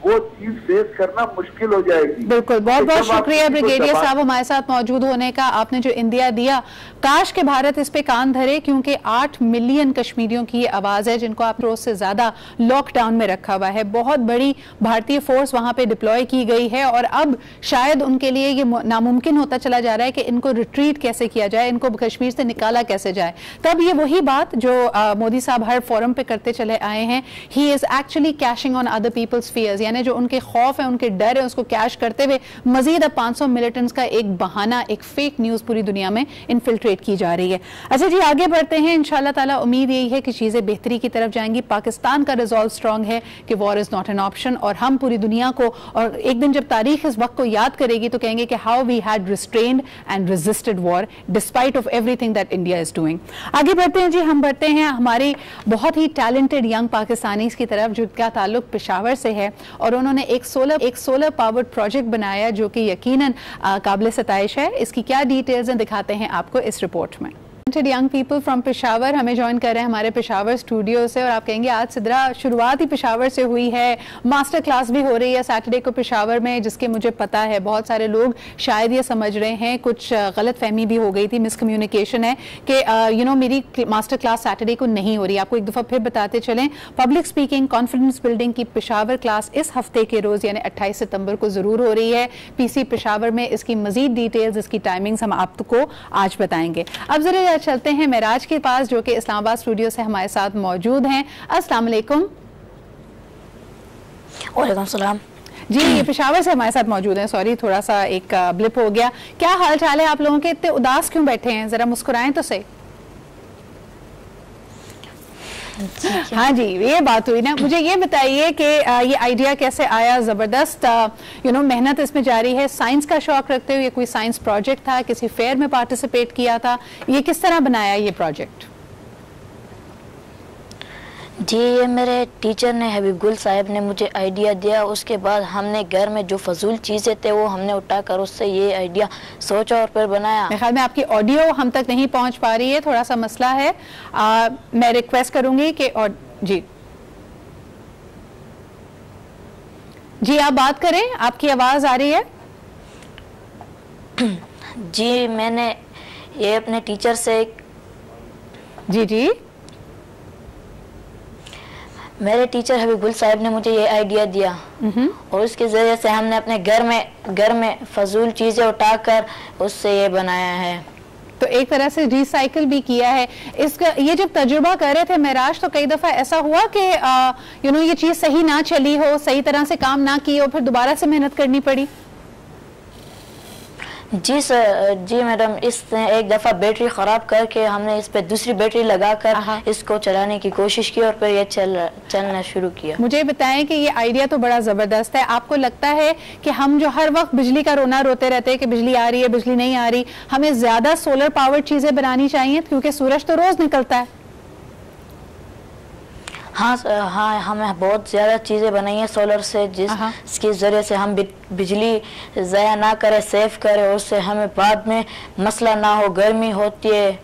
वो चीज फेस करना मुश्किल हो जाएगी। बिल्कुल, बहुत बहुत शुक्रिया ब्रिगेडियर साहब हमारे साथ मौजूद होने का। आपने जो इंडिया दिया, काश के भारत इस पे कान धरे, क्योंकि 8 मिलियन कश्मीरियों की ये आवाज है जिनको आप रोज से ज्यादा लॉकडाउन में रखा हुआ है। बहुत बड़ी भारतीय फोर्स वहां पे डिप्लॉय की गई है और अब शायद उनके लिए ये नामुमकिन होता चला जा रहा है कि इनको रिट्रीट कैसे किया जाए, इनको कश्मीर से निकाला कैसे जाए। तब ये वही बात जो मोदी साहब हर फोरम पे करते चले आए हैं, he is actually cashing on other people's fears, यानी जो उनके खौफ है, उनके डर है, उसको कैश करते हुए मजीद अब 500 मिलिटेंट्स का एक बहाना, एक फेक न्यूज पूरी दुनिया में इन्फिल्ट्रेट की जा रही है। अच्छा जी, आगे बढ़ते हैं। इंशाल्लाह ताला उम्मीद यही है कि चीजें बेहतरी की तरफ जाएंगी। पाकिस्तान का रिजॉल्व स्ट्रांग है कि war is not an option, और हम पूरी दुनिया को, और एक दिन जब तारीख इस वक्त को याद करेगी तो कहेंगे कि how we had restrained and resisted war despite of everything that India is doing. आगे बढ़ते हैं जी, हम बढ़ते हैं हमारी बहुत ही टैलेंटेड यंग पाकिस्तानी की तरफ जिनका ताल्लुक पेशावर से है, और उन्होंने एक सोलर पावर्ड प्रोजेक्ट बनाया जो कि यकीनन काबिल सताइश है। इसकी क्या डिटेल्स हैं दिखाते हैं आपको इस रिपोर्ट में। Talented young people from Peshawar हमें ज्वाइन कर रहे हैं हमारे पेशावर स्टूडियो से, और आप कहेंगे आज सिद्रा शुरुआत ही पेशावर से हुई है, मास्टर क्लास भी हो रही है सैटरडे को पेशावर में, जिसके मुझे पता है बहुत सारे लोग शायद ये समझ रहे हैं, कुछ गलत फहमी भी हो गई थी, मिसकम्युनिकेशन है कि मेरी मास्टर क्लास सैटरडे को नहीं हो रही। आपको एक दफ़ा फिर बताते चलें, पब्लिक स्पीकिंग कॉन्फिडेंस बिल्डिंग की पेशावर क्लास इस हफ्ते के रोज़ यानी 28 सितंबर को ज़रूर हो रही है पीसी पेशावर में। इसकी मजीद डिटेल्स, इसकी टाइमिंग्स हम आपको आज बताएंगे। अब जरा चलते हैं मेराज के पास जो कि इस्लामाबाद स्टूडियो से हमारे साथ मौजूद हैं। अस्सलाम वालेकुम। वालेकुम सलाम जी, ये पेशावर से हमारे साथ मौजूद हैं। सॉरी, थोड़ा सा एक ब्लिप हो गया। क्या हाल चाल है आप लोगों के? इतने उदास क्यों बैठे हैं? जरा मुस्कुराएं तो सही। हाँ जी, ये बात हुई ना। मुझे ये बताइए कि ये आइडिया कैसे आया? ज़बरदस्त मेहनत इसमें जारी है। साइंस का शौक रखते हुए कोई साइंस प्रोजेक्ट था, किसी फेयर में पार्टिसिपेट किया था, ये किस तरह बनाया ये प्रोजेक्ट? जी, ये मेरे टीचर ने, हबीब गुल साहब ने मुझे आइडिया दिया। उसके बाद हमने घर में जो फजूल चीज़ें थे वो हमने उठाकर उससे ये आइडिया सोचा और फिर बनाया। मेरे ख्याल में आपकी ऑडियो हम तक नहीं पहुंच पा रही है, थोड़ा सा मसला है। मैं रिक्वेस्ट करूंगी कि जी आप बात करें, आपकी आवाज़ आ रही है। जी, मैंने ये अपने टीचर से जी मेरे टीचर हबीबुल साहब ने मुझे ये आइडिया दिया और उसके जरिए से हमने अपने घर में फजूल चीज़ें उठाकर उससे ये बनाया है। तो एक तरह से रिसाइकिल भी किया है। इसका ये जब तजुर्बा कर रहे थे मेराज, तो कई दफ़ा ऐसा हुआ कि ये चीज़ सही ना चली हो, सही तरह से काम ना की हो, फिर दोबारा से मेहनत करनी पड़ी? जी सर, जी मैडम, इसने एक दफ़ा बैटरी ख़राब करके हमने इस पे दूसरी बैटरी लगाकर इसको चलाने की कोशिश की और फिर ये चलना शुरू किया। मुझे बताएं कि ये आइडिया तो बड़ा ज़बरदस्त है। आपको लगता है कि हम जो हर वक्त बिजली का रोना रोते रहते हैं कि बिजली आ रही है, बिजली नहीं आ रही, हमें ज़्यादा सोलर पावर चीज़ें बनानी चाहिए क्योंकि सूरज तो रोज़ निकलता है? हाँ, हमें बहुत ज़्यादा चीज़ें बनाई हैं सोलर से, जिसके ज़रिए से हम बिजली ज़ाया ना करें, सेव करें, उससे हमें बाद में मसला ना हो। गर्मी होती है,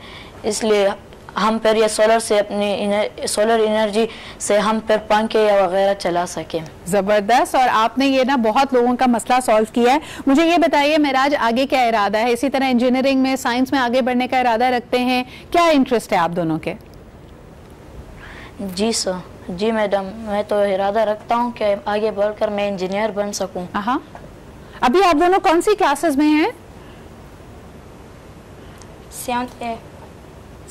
इसलिए हम फिर ये सोलर से अपनी सोलर एनर्जी से हम फिर पंखे या वगैरह चला सकें। ज़बरदस्त। और आपने ये ना बहुत लोगों का मसला सॉल्व किया है। मुझे ये बताइए मेराज, आगे क्या इरादा है? इसी तरह इंजीनियरिंग में, साइंस में आगे बढ़ने का इरादा रखते हैं? क्या इंटरेस्ट है आप दोनों के? जी सर, जी मैडम, मैं तो इरादा रखता हूँ कि आगे बढ़कर मैं इंजीनियर बन सकूँ। अभी आप दोनों कौन सी क्लासेस में हैं?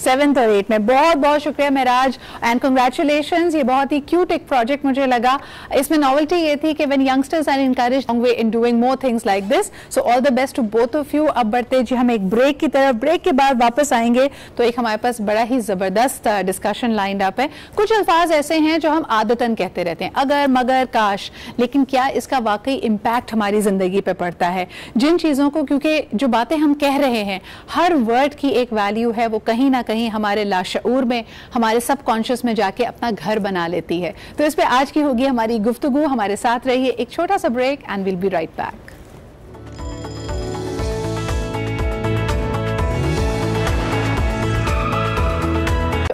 7th और 8th में। बहुत बहुत शुक्रिया मेराज एंड कंग्रेचुलेशंस। ये बहुत ही क्यूट एक प्रोजेक्ट मुझे लगा। इसमें नॉवेल्टी ये थी कि when youngsters are encouraged in doing more things like this, so all the best to both of you. अब बढ़ते जी हम एक ब्रेक की तरफ। ब्रेक के बाद वापस आएंगे तो एक हमारे पास बड़ा ही ज़बरदस्त डिस्कशन लाइंड अप है। कुछ अल्फाज ऐसे हैं जो हम आदतन कहते रहते हैं, अगर, मगर, काश, लेकिन क्या इसका वाकई इम्पैक्ट हमारी ज़िंदगी पर पड़ता है? जिन चीज़ों को, क्योंकि जो बातें हम कह रहे हैं, हर वर्ड की एक वैल्यू है, वो कहीं ना कहीं हमारे लाशऊर में, हमारे सबकॉन्शियस में जाके अपना घर बना लेती है। तो इस पे आज की होगी हमारी गुफ्तगू। हमारे साथ रहिए। एक छोटा सा break and will be right back.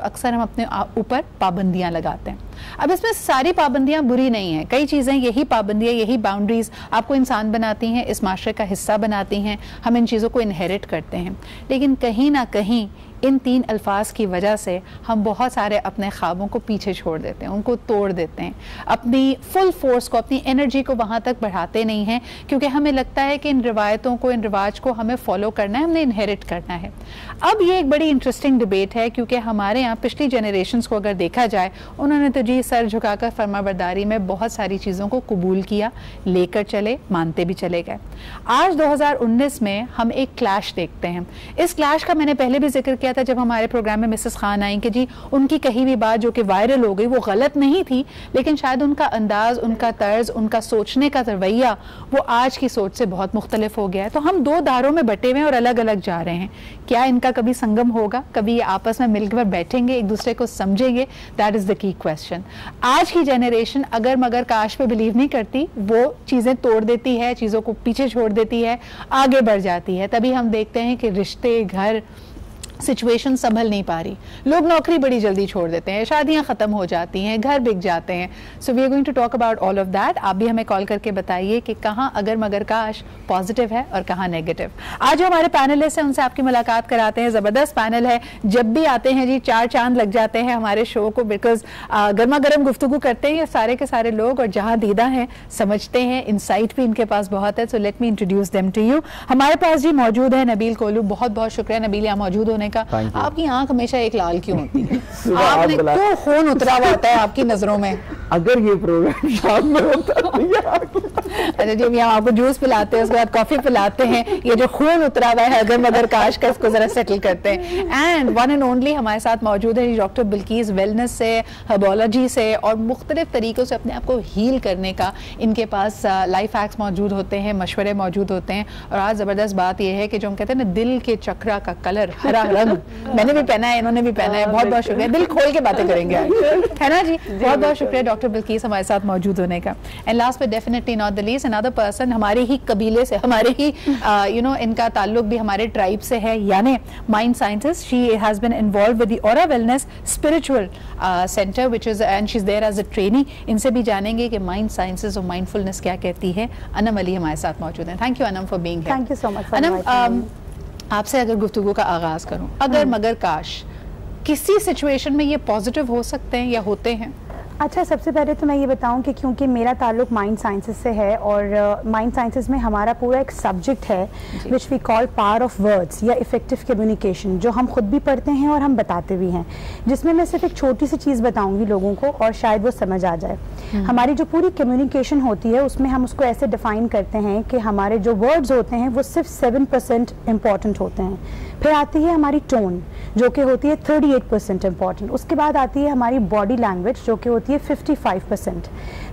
अक्सर हम अपने ऊपर पाबंदियां लगाते हैं। अब इसमें सारी पाबंदियां बुरी नहीं हैं। कई चीज़ें, यही पाबंदियां, यही बाउंड्रीज आपको इंसान बनाती हैं, इस माशरे का हिस्सा बनाती हैं। हम इन चीज़ों को इनहेरिट करते हैं, लेकिन कहीं ना कहीं इन 3 अल्फाज की वजह से हम बहुत सारे अपने ख्वाबों को पीछे छोड़ देते हैं, उनको तोड़ देते हैं, अपनी फुल फोर्स को, अपनी एनर्जी को वहाँ तक बढ़ाते नहीं हैं, क्योंकि हमें लगता है कि इन रिवायतों को, इन रिवाज को हमें फॉलो करना है, हमने इनहेरिट करना है। अब ये एक बड़ी इंटरेस्टिंग डिबेट है, क्योंकि हमारे यहाँ पिछली जनरेशन्स को अगर देखा जाए, उन्होंने तो जी सर झुकाकर फरमाबरदारी में बहुत सारी चीज़ों को कबूल किया, लेकर चले, मानते भी चले गए। आज 2019 में हम एक क्लैश देखते हैं। इस क्लैश का मैंने पहले भी जिक्र किया था जब हमारे प्रोग्राम में मिसेस खान आई कि जी उनकी कही हुई बात जो कि वायरल हो गई वो गलत नहीं थी, लेकिन शायद उनका अंदाज, उनका तर्ज, उनका सोचने का रवैया वो आज की सोच से बहुत मुख्तलिफ हो गया है। तो हम 2 धारों में बटे हुए हैं और अलग अलग जा रहे हैं। क्या इनका कभी संगम होगा? कभी ये आपस में मिलकर बैठेंगे, एक दूसरे को समझेंगे? That is the key question. आज की जनरेशन अगर मगर काश पे बिलीव नहीं करती, वो चीज़ें तोड़ देती है, चीज़ों को पीछे छोड़ देती है, आगे बढ़ जाती है। तभी हम देखते हैं कि रिश्ते, घर, सिचुएशन संभल नहीं पा रही, लोग नौकरी बड़ी जल्दी छोड़ देते हैं, शादियां खत्म हो जाती हैं, घर बिक जाते हैं। So we are going to talk about all of that. आप भी हमें कॉल करके बताइए कि कहाँ अगर मगर काश पॉजिटिव है और कहाँ नेगेटिव। आज जो हमारे पैनलिस्ट हैं उनसे आपकी मुलाकात कराते हैं। जबरदस्त पैनल है, जब भी आते हैं जी 4 चांद लग जाते हैं हमारे शो को, बिकॉज गर्मा गर्म गुफ्तगू करते हैं ये सारे के सारे लोग, और जहाँ दीदा हैं समझते हैं, इंसाइट भी इनके पास बहुत है। So let me introduce them to you. हमारे पास जी मौजूद है नबील कोलू। बहुत बहुत शुक्रिया नबील यहाँ मौजूद होने का। आपकी आंख हमेशा एक लाल क्यों होती है? आपने तो खून उतरा हुआ होता है आपकी नजरों में। अगर ये प्रोग्राम शाम में होता अच्छा जी, हम आपको जूस पिलाते हैं, उसके बाद कॉफी पिलाते हैं, ये जो खून उतरा हुआ है अगर मगर काश का, इसको जरा सेटल करते हैं। एंड वन एंड ओनली हमारे साथ मौजूद है डॉक्टर बिल्कीस, वेलनेस से, हर्बोलॉजी से और मुख्तलिफ तरीकों से अपने आप को हील करने का इनके पास लाइफ हैक्स मौजूद होते हैं, मशवरे मौजूद होते हैं। और आज जबरदस्त बात यह है कि जो हम कहते हैं ना दिल के चक्रा का कलर हरा रंग, मैंने भी पहना है, इन्होंने भी पहना है। बहुत बहुत शुक्रिया, दिल खोल के बातें करेंगे है ना जी। बहुत बहुत शुक्रिया डॉक्टर बिल्कीस हमारे साथ मौजूद होने का। And last but definitely not the least, another person, हमारे ही कबीले से, हमारे ही इनका ताल्लुक भी हमारे ट्राइब से है, यानी mind scientist. She has been involve with the Aura wellness spiritual centre which is, and she is there as a trainee. इनसे भी जानेंगे कि माइंड साइंसेस और माइंडफुलनेस क्या कहती है। अनम अली हमारे साथ मौजूद है। Thank you Anam for being here. Thank you so much. Anam, आपसे अगर गुफ्तगू का आगाज करूं, अगर मगर काश, किसी सिचुएशन में ये पॉजिटिव हो सकते हैं या होते हैं? अच्छा, सबसे पहले तो मैं ये बताऊं कि क्योंकि मेरा ताल्लुक माइंड साइंसेस से है और माइंड साइंसेस में हमारा पूरा एक सब्जेक्ट है which we call power of words या इफेक्टिव कम्युनिकेशन, जो हम खुद भी पढ़ते हैं और हम बताते भी हैं, जिसमें मैं सिर्फ एक छोटी सी चीज़ बताऊंगी लोगों को और शायद वो समझ आ जाए। हमारी जो पूरी कम्युनिकेशन होती है उसमें हम उसको ऐसे डिफाइन करते हैं कि हमारे जो वर्ड्स होते हैं वो सिर्फ 7% इम्पॉर्टेंट होते हैं। फिर आती है हमारी टोन जो कि होती है 38% इम्पॉर्टेंट। उसके बाद आती है हमारी बॉडी लैंग्वेज जो कि होती है 55%।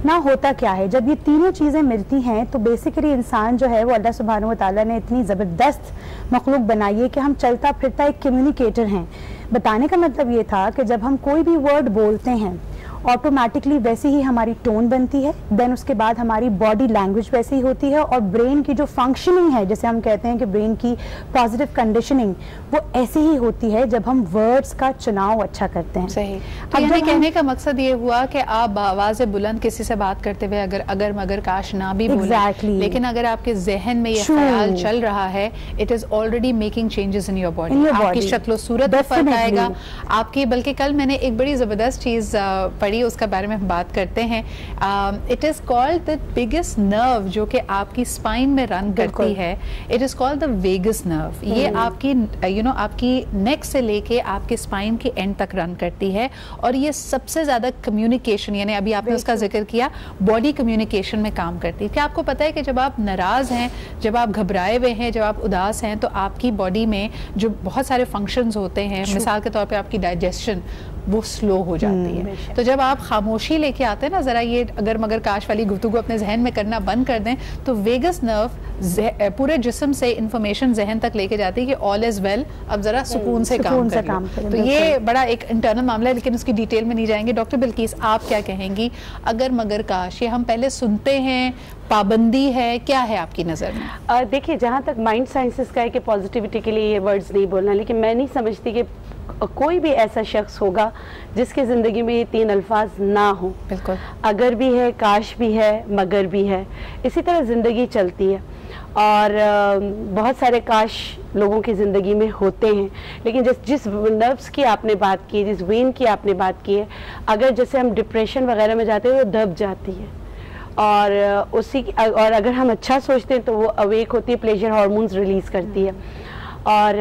ना होता क्या है, जब ये तीनों चीज़ें मिलती हैं तो बेसिकली इंसान जो है वो अल्लाह सुब्हानहू व तआला ने इतनी ज़बरदस्त मखलूक बनाई है कि हम चलता फिरता एक कम्युनिकेटर हैं। बताने का मतलब ये था कि जब हम कोई भी वर्ड बोलते हैं ऑटोमेटिकली वैसे ही हमारी टोन बनती है, देन उसके बाद हमारी बॉडी लैंग्वेज वैसे ही होती है और ब्रेन की जो फंक्शनिंग है, जैसे हम कहते हैं कि ब्रेन की पॉजिटिव कंडीशनिंग, वो ऐसे ही होती है जब हम वर्ड्स का चुनाव अच्छा करते हैं। सही। तो यानी कहने का मकसद ये हुआ कि आप आवाज़ बुलंद किसी से बात करते हुए अगर मगर काश ना भी बोले, लेकिन अगर आपके जहन में ये ख्याल चल रहा है, it is already making changes in your body. आपकी शक्ल सूरत में फर्क आएगा आपकी। बल्कि कल मैंने एक बड़ी जबरदस्त चीज पढ़ी, उसका बारे में हम बात करते हैं। It is called the biggest nerve जो कि आपकी स्पाइन में रन करती है, it is called the vagus nerve. ये आपकी आपकी नेक से लेके आपके स्पाइन के एंड तक रन करती है और ये सबसे ज्यादा कम्युनिकेशन, यानी अभी आपने उसका जिक्र किया, बॉडी कम्युनिकेशन में काम करती है। क्या आपको पता है कि जब आप नाराज हैं, जब आप घबराए हुए हैं, जब आप उदास हैं, तो आपकी बॉडी में जो बहुत सारे फंक्शंस होते हैं, मिसाल के तौर पे आपकी डाइजेशन वो स्लो हो जाती है। तो जब आप खामोशी लेके आते हैं ना, जरा ये अगर मगर काश वाली गुफ्तगू अपने जहन में करना बंद कर दें, तो वेगस नर्व पूरे जिस्म से इंफॉर्मेशन जहन तक लेके जाती है कि ऑल इज वेल, अब जरा सुकून से काम करें। तो ये बड़ा एक इंटरनल मामला है, लेकिन उसकी डिटेल में नहीं जाएंगे। डॉक्टर बिल्कीस, आप क्या कहेंगी अगर मगर काश? ये हम पहले सुनते हैं, पाबंदी है, क्या है आपकी नज़र में? देखिए, जहाँ तक माइंड साइंसेस का है कि पॉजिटिविटी के लिए ये वर्ड्स नहीं बोलना, लेकिन मैं नहीं समझती कि कोई भी ऐसा शख्स होगा जिसकी ज़िंदगी में ये 3 अल्फाज ना हो। बिल्कुल। अगर भी है, काश भी है, मगर भी है। इसी तरह ज़िंदगी चलती है और बहुत सारे काश लोगों की ज़िंदगी में होते हैं, लेकिन जिस नर्व्स की आपने बात की, जिस वेन की आपने बात की है, अगर जैसे हम डिप्रेशन वगैरह में जाते हैं वो दब जाती है और अगर हम अच्छा सोचते हैं तो वो अवेक होती है, प्लेजर हार्मोन्स रिलीज करती है। और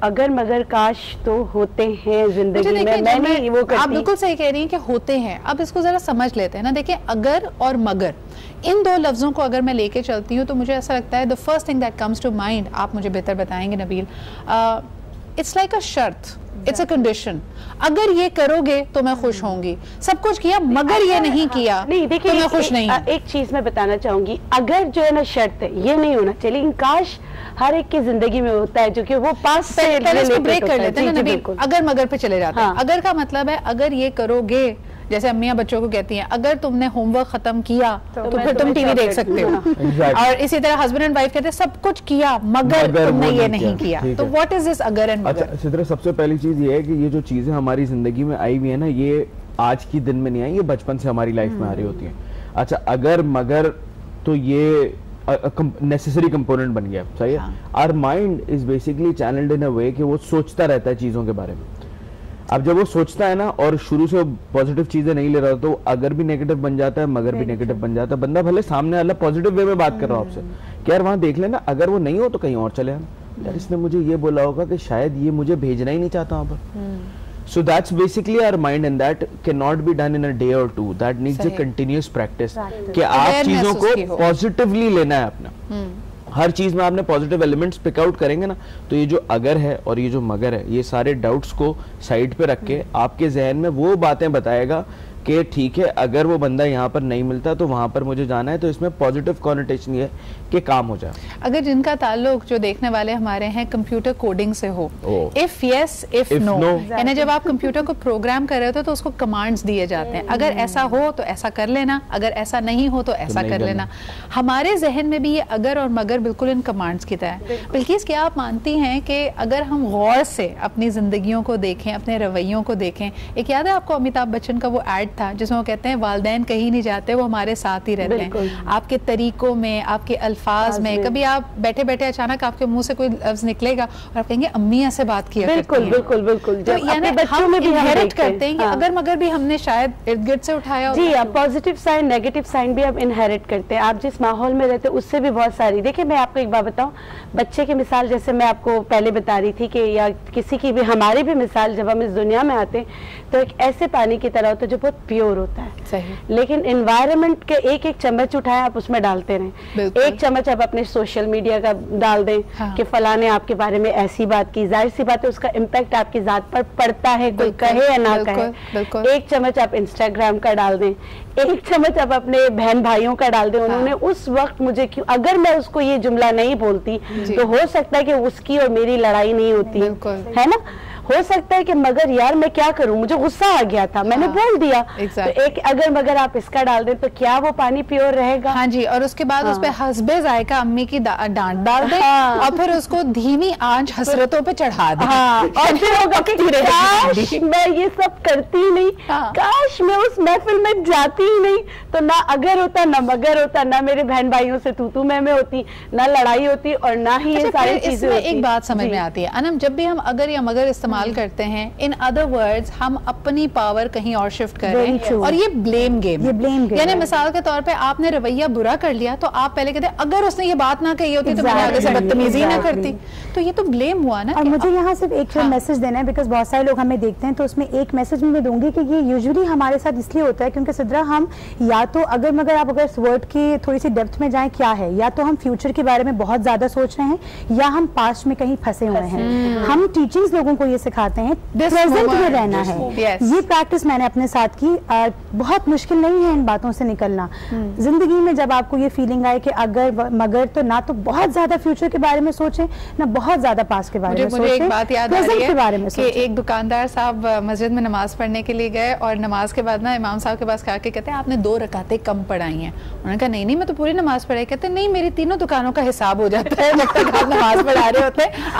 अगर मगर काश तो होते हैं जिंदगी में, मैंने वो करती। आप बिल्कुल सही कह रही हैं कि होते हैं। अब इसको जरा समझ लेते हैं ना। देखिए, अगर और मगर, इन 2 लफ्जों को अगर मैं लेके चलती हूँ तो मुझे ऐसा लगता है the first thing that comes to mind, आप मुझे बेहतर बताएंगे नबील, इट्स लाइक अ शर्त, इट्स अ कंडीशन। अगर ये करोगे तो मैं खुश होंगी, सब कुछ किया मगर ये नहीं किया नहीं, देखिए, तो मैं खुश नहीं। एक चीज मैं बताना चाहूंगी, अगर जो है ना शर्त है, ये नहीं होना चाहिए, लेकिन काश हर एक की जिंदगी में होता है, जो कि वो पास से पहले इसको ब्रेक कर लेते हैं ना नबील, अगर मगर पे चले जाते हैं। अगर का मतलब है अगर ये करोगे जैसे अम्मियां बच्चों को कहती हैं अगर तुमने होमवर्क खत्म किया तो फिर तुम टीवी देख सकते हो, और इसी तरह हस्बैंड एंड वाइफ कहते हैं सब कुछ किया मगर तुमने ये नहीं किया। तो व्हाट इज दिस अगर एंड मगर? अच्छा सिद्रा, सबसे पहली चीज ये है कि ये जो चीजें हमारी जिंदगी में आई हुई है ना, ये आज की दिन में नहीं आई, ये बचपन से हमारी लाइफ में आ रही होती है। अच्छा अगर मगर तो ये नेसेसरी कंपोनेंट बन गया, सही है। Our mind is basically channelled in a way कि वो सोचता रहता है चीजों के बारे में। अब जब वो सोचता है ना और शुरू से पॉजिटिव चीजें नहीं ले रहा तो अगर भी नेगेटिव बन जाता है मगर भी नेगेटिव बन जाता है। बंदा भले सामने वाला पॉजिटिव वे में बात कर रहा हो आपसे कि यार वहां देख लेना, अगर वो नहीं हो तो कहीं और चले आना, यार इसने मुझे ये बोला होगा कि शायद ये मुझे भेजना ही नहीं चाहता वहां पर। So that's basically our mind, and that cannot be done in a day or two. That needs a continuous practice. कि आप चीजों को पॉजिटिवली लेना है अपना। हर चीज में आपने पॉजिटिव एलिमेंट्स पिक आउट करेंगे ना, तो ये जो अगर है और ये जो मगर है, ये सारे डाउट्स को साइड पे रख के आपके जहन में वो बातें बताएगा कि ठीक है अगर वो बंदा यहाँ पर नहीं मिलता तो वहां पर मुझे जाना है। तो इसमें पॉजिटिव कॉनोटेशन ये कि काम हो जाए। अगर जिनका ताल्लुक जो देखने वाले हमारे हैं कंप्यूटर कोडिंग से हो, इफ यस इफ नो, यानी जब आप कंप्यूटर को प्रोग्राम कर रहे होते तो उसको कमांड्स दिए जाते हैं, अगर ऐसा हो तो ऐसा कर लेना, अगर ऐसा नहीं हो तो ऐसा कर लेना। हमारे जहन में भी ये अगर और मगर बिल्कुल इन कमांड्स की तरह है। बिल्किस क्या आप मानती हैं कि अगर हम गौर से अपनी जिंदगियों को देखें, अपने रवैयों को देखें, एक याद है आपको अमिताभ बच्चन का वो एड था जिसमें वो कहते हैं वालिदैन कहीं नहीं जाते, वो हमारे साथ ही रहते हैं, आपके तरीकों में, आपके अल्फाज में। कभी आप बैठे बैठे अचानक आपके मुंह से कोई लफ्ज निकलेगा और आप कहेंगे अम्मिया से बात किया बिल्कुल बिल्कुल बिल्कुल। तो यानी बच्चों में भी इनहेरिट करते हैं कि अगर मगर भी हमने शायद इर्द गिर्द से उठाया जी। अब पॉजिटिव साइन नेगेटिव साइन भी अब इनहेरिट करते हैं। आप जिस माहौल में रहते हैं उससे भी बहुत सारी। देखिए मैं आपको एक बात बताऊं, बच्चे की मिसाल जैसे मैं आपको पहले बता रही थी कि या किसी की भी हमारी भी मिसाल, जब हम इस दुनिया में आते हैं तो एक ऐसे पानी की तरह होता है जो बहुत प्योर होता है। सही। लेकिन एनवायरनमेंट के एक एक चम्मच उठाए आप उसमें डालते रहें, एक चम्मच आप अपने सोशल मीडिया का डाल दें कि फला ने आपके बारे में ऐसी बात की, जाहिर सी बात है उसका इम्पैक्ट आपकी जात पर पड़ता है, कोई कहे या ना कहे। एक चम्मच आप इंस्टाग्राम का डाल दें, एक चम्मच आप अपने बहन भाइयों का डाल दें। उन्होंने उस वक्त मुझे क्यों, अगर मैं उसको ये जुमला नहीं बोलती तो हो सकता है कि उसकी और मेरी लड़ाई नहीं होती, है ना। हो सकता है कि मगर यार मैं क्या करूं, मुझे गुस्सा आ गया था, मैंने बोल दिया। तो एक अगर मगर आप इसका डाल दें तो क्या वो पानी प्योर रहेगा? हाँ जी। और उसके बाद उस पे हस्बे जायका अम्मी की डांट डाल दें और फिर उसको धीमी आंच हसरतों पे चढ़ा दें। और फिर होगा कि काश मैं ये सब करती नहीं, काश मैं उस महफिल में जाती ही नहीं, तो ना अगर होता ना मगर होता, ना मेरे बहन भाइयों से तू मैं होती, ना लड़ाई होती और ना ही ये सारी चीजें। एक बात समझ में आती है अनम, जब भी हम अगर या मगर इस्तेमाल करते हैं, इन अदर वर्ड्स हम अपनी पावर कहीं और शिफ्ट कर रहे हैं और ये ब्लेम गेम है। यानी मिसाल के तौर पे आपने रवैया बुरा कर लिया तो आप पहले कहते अगर उसने ये बात ना कही होती तो मैंने आगे से बदतमीजी ना करती, तो ये तो ब्लेम हुआ ना। और मुझे यहाँ सिर्फ एक मैसेज देना है, बिकॉज बहुत सारे लोग हमें देखते हैं, तो उसमें एक मैसेज मैं दूंगी कि ये यूजुअली हमारे साथ इसलिए होता है क्योंकि सिद्रा हम या तो अगर मगर आप अगर इस वर्ड की थोड़ी सी डेप्थ में जाएं क्या है, या तो हम फ्यूचर के बारे में बहुत ज्यादा सोच रहे हैं या हम पास्ट में कहीं फंसे हुए हैं। हम टीचिंग्स लोगों को ये सिखाते हैं प्रेजेंट में रहना है। ये प्रैक्टिस मैंने अपने साथ की। बहुत मुश्किल नहीं है इन बातों से निकलना। जिंदगी में जब आपको ये फीलिंग आए कि अगर मगर, तो ना तो बहुत ज्यादा फ्यूचर के बारे में सोचें ना बहुत ज्यादा पास्ट के बारे में सोचें। मुझे एक बात याद आ रही है के बारे में कि एक दुकानदार साहब मस्जिद में नमाज पढ़ने के लिए गए और नमाज के बाद ना इमाम साहब के पास खा के कहते हैं आपने 2 रकातें कम पढ़ाई हैं। उन्होंने कहा नहीं मैं तो पूरी नमाज पढ़ाई। कहते नहीं मेरी तीनों दुकानों का हिसाब हो जाता है जब तक आप नमाज पढ़ा रहे होते हैं।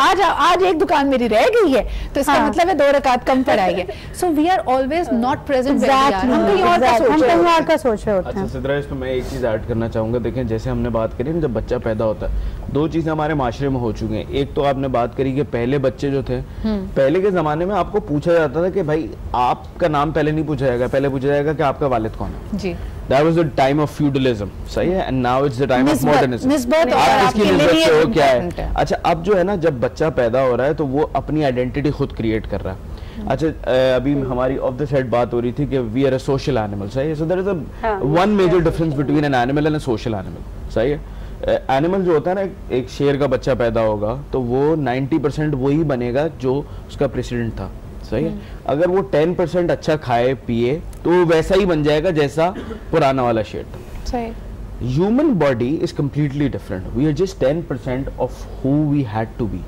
आज एक दुकान मेरी रह गई है तो इसका मतलब है 2 रकात कम पढ़ाई है। So we are always not present, हम कहीं और का सोच रहे होते हैं। सिद्रा इसमें मैं एक चीज ऐड करना चाहूंगा। देखें जैसे हमने बात करी ना, जब बच्चा पैदा होता है 2 चीजें हमारे माशरे में हो चुकी हैं। एक तो आपने बात करी कि पहले बच्चे जो थे, पहले के जमाने में आपको पूछा जाता था कि भाई आपका नाम पहले नहीं पूछा जाएगा, पहले पूछा जाएगा कि आपका वालिद कौन है जी। That was the time of feudalism, सही है, and now it's the time of modernism. आप इसकी निस्बत हो क्या है? अच्छा अब जो है ना, जब बच्चा पैदा हो रहा है तो वो अपनी आइडेंटिटी खुद क्रिएट कर रहा है। अच्छा अभी हमारी ऑफ द सेट बात हो रही थी कि we are a social animal, सही है। So there is a one major difference between an animal and a social animal, सही है। एनिमल जो होता है ना, एक शेर का बच्चा पैदा होगा तो वो 90% वही बनेगा जो उसका प्रेसिडेंट था, सही है। अगर वो 10% अच्छा खाए पिए तो वो वैसा ही बन जाएगा जैसा पुराना वाला शेर था, सही। Human body is completely different. We are just 10% of who we had to be.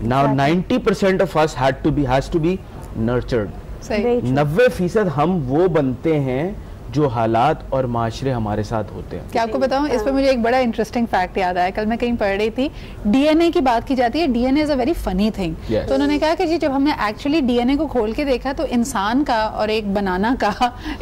Now 90% of us has to be nurtured, 90% हम वो बनते हैं जो हालात और माशरे हमारे साथ होते हैं। क्या आपको बताऊं, इस पर मुझे एक बड़ा इंटरेस्टिंग फैक्ट याद आया। कल मैं कहीं पढ़ रही थी, डीएनए की बात की जाती है, DNA is a very funny thing. तो उन्होंने कहा कि जी जब हमने एक्चुअली डीएनए को खोल के देखा तो इंसान का और एक बनाना का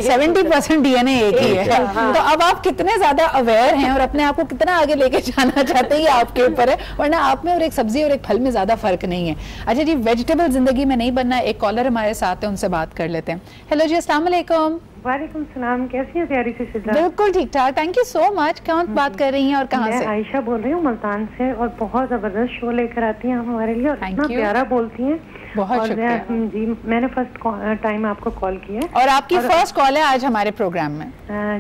70% डीएनए एक ही है। तो अब आप कितने ज्यादा अवेयर हैं और अपने आप को कितना आगे लेके जाना चाहते हैं ये आपके ऊपर है, वरना आप में और एक सब्जी और एक फल में ज्यादा फर्क नहीं है। अच्छा जी, वेजिटेबल जिंदगी में नहीं बनना। एक कॉलर हमारे साथ है, उनसे बात कर लेते हैं। हेलो जी, अस्सलाम वालेकुम। वालेकुम सलाम, कैसी हैं प्यारी सी सिद्रा? बिल्कुल ठीक ठाक, थैंक यू सो मच। कौन बात कर रही हैं और कहाँ से? मैं आयशा बोल रही हूँ मुल्तान से, और बहुत जबरदस्त शो लेकर आती हैं हमारे लिए और इतना प्यारा बोलती हैं। बहुत शुक्रिया जी। मैंने फर्स्ट टाइम आपको कॉल किया है और आपकी फर्स्ट कॉल है आज हमारे प्रोग्राम में।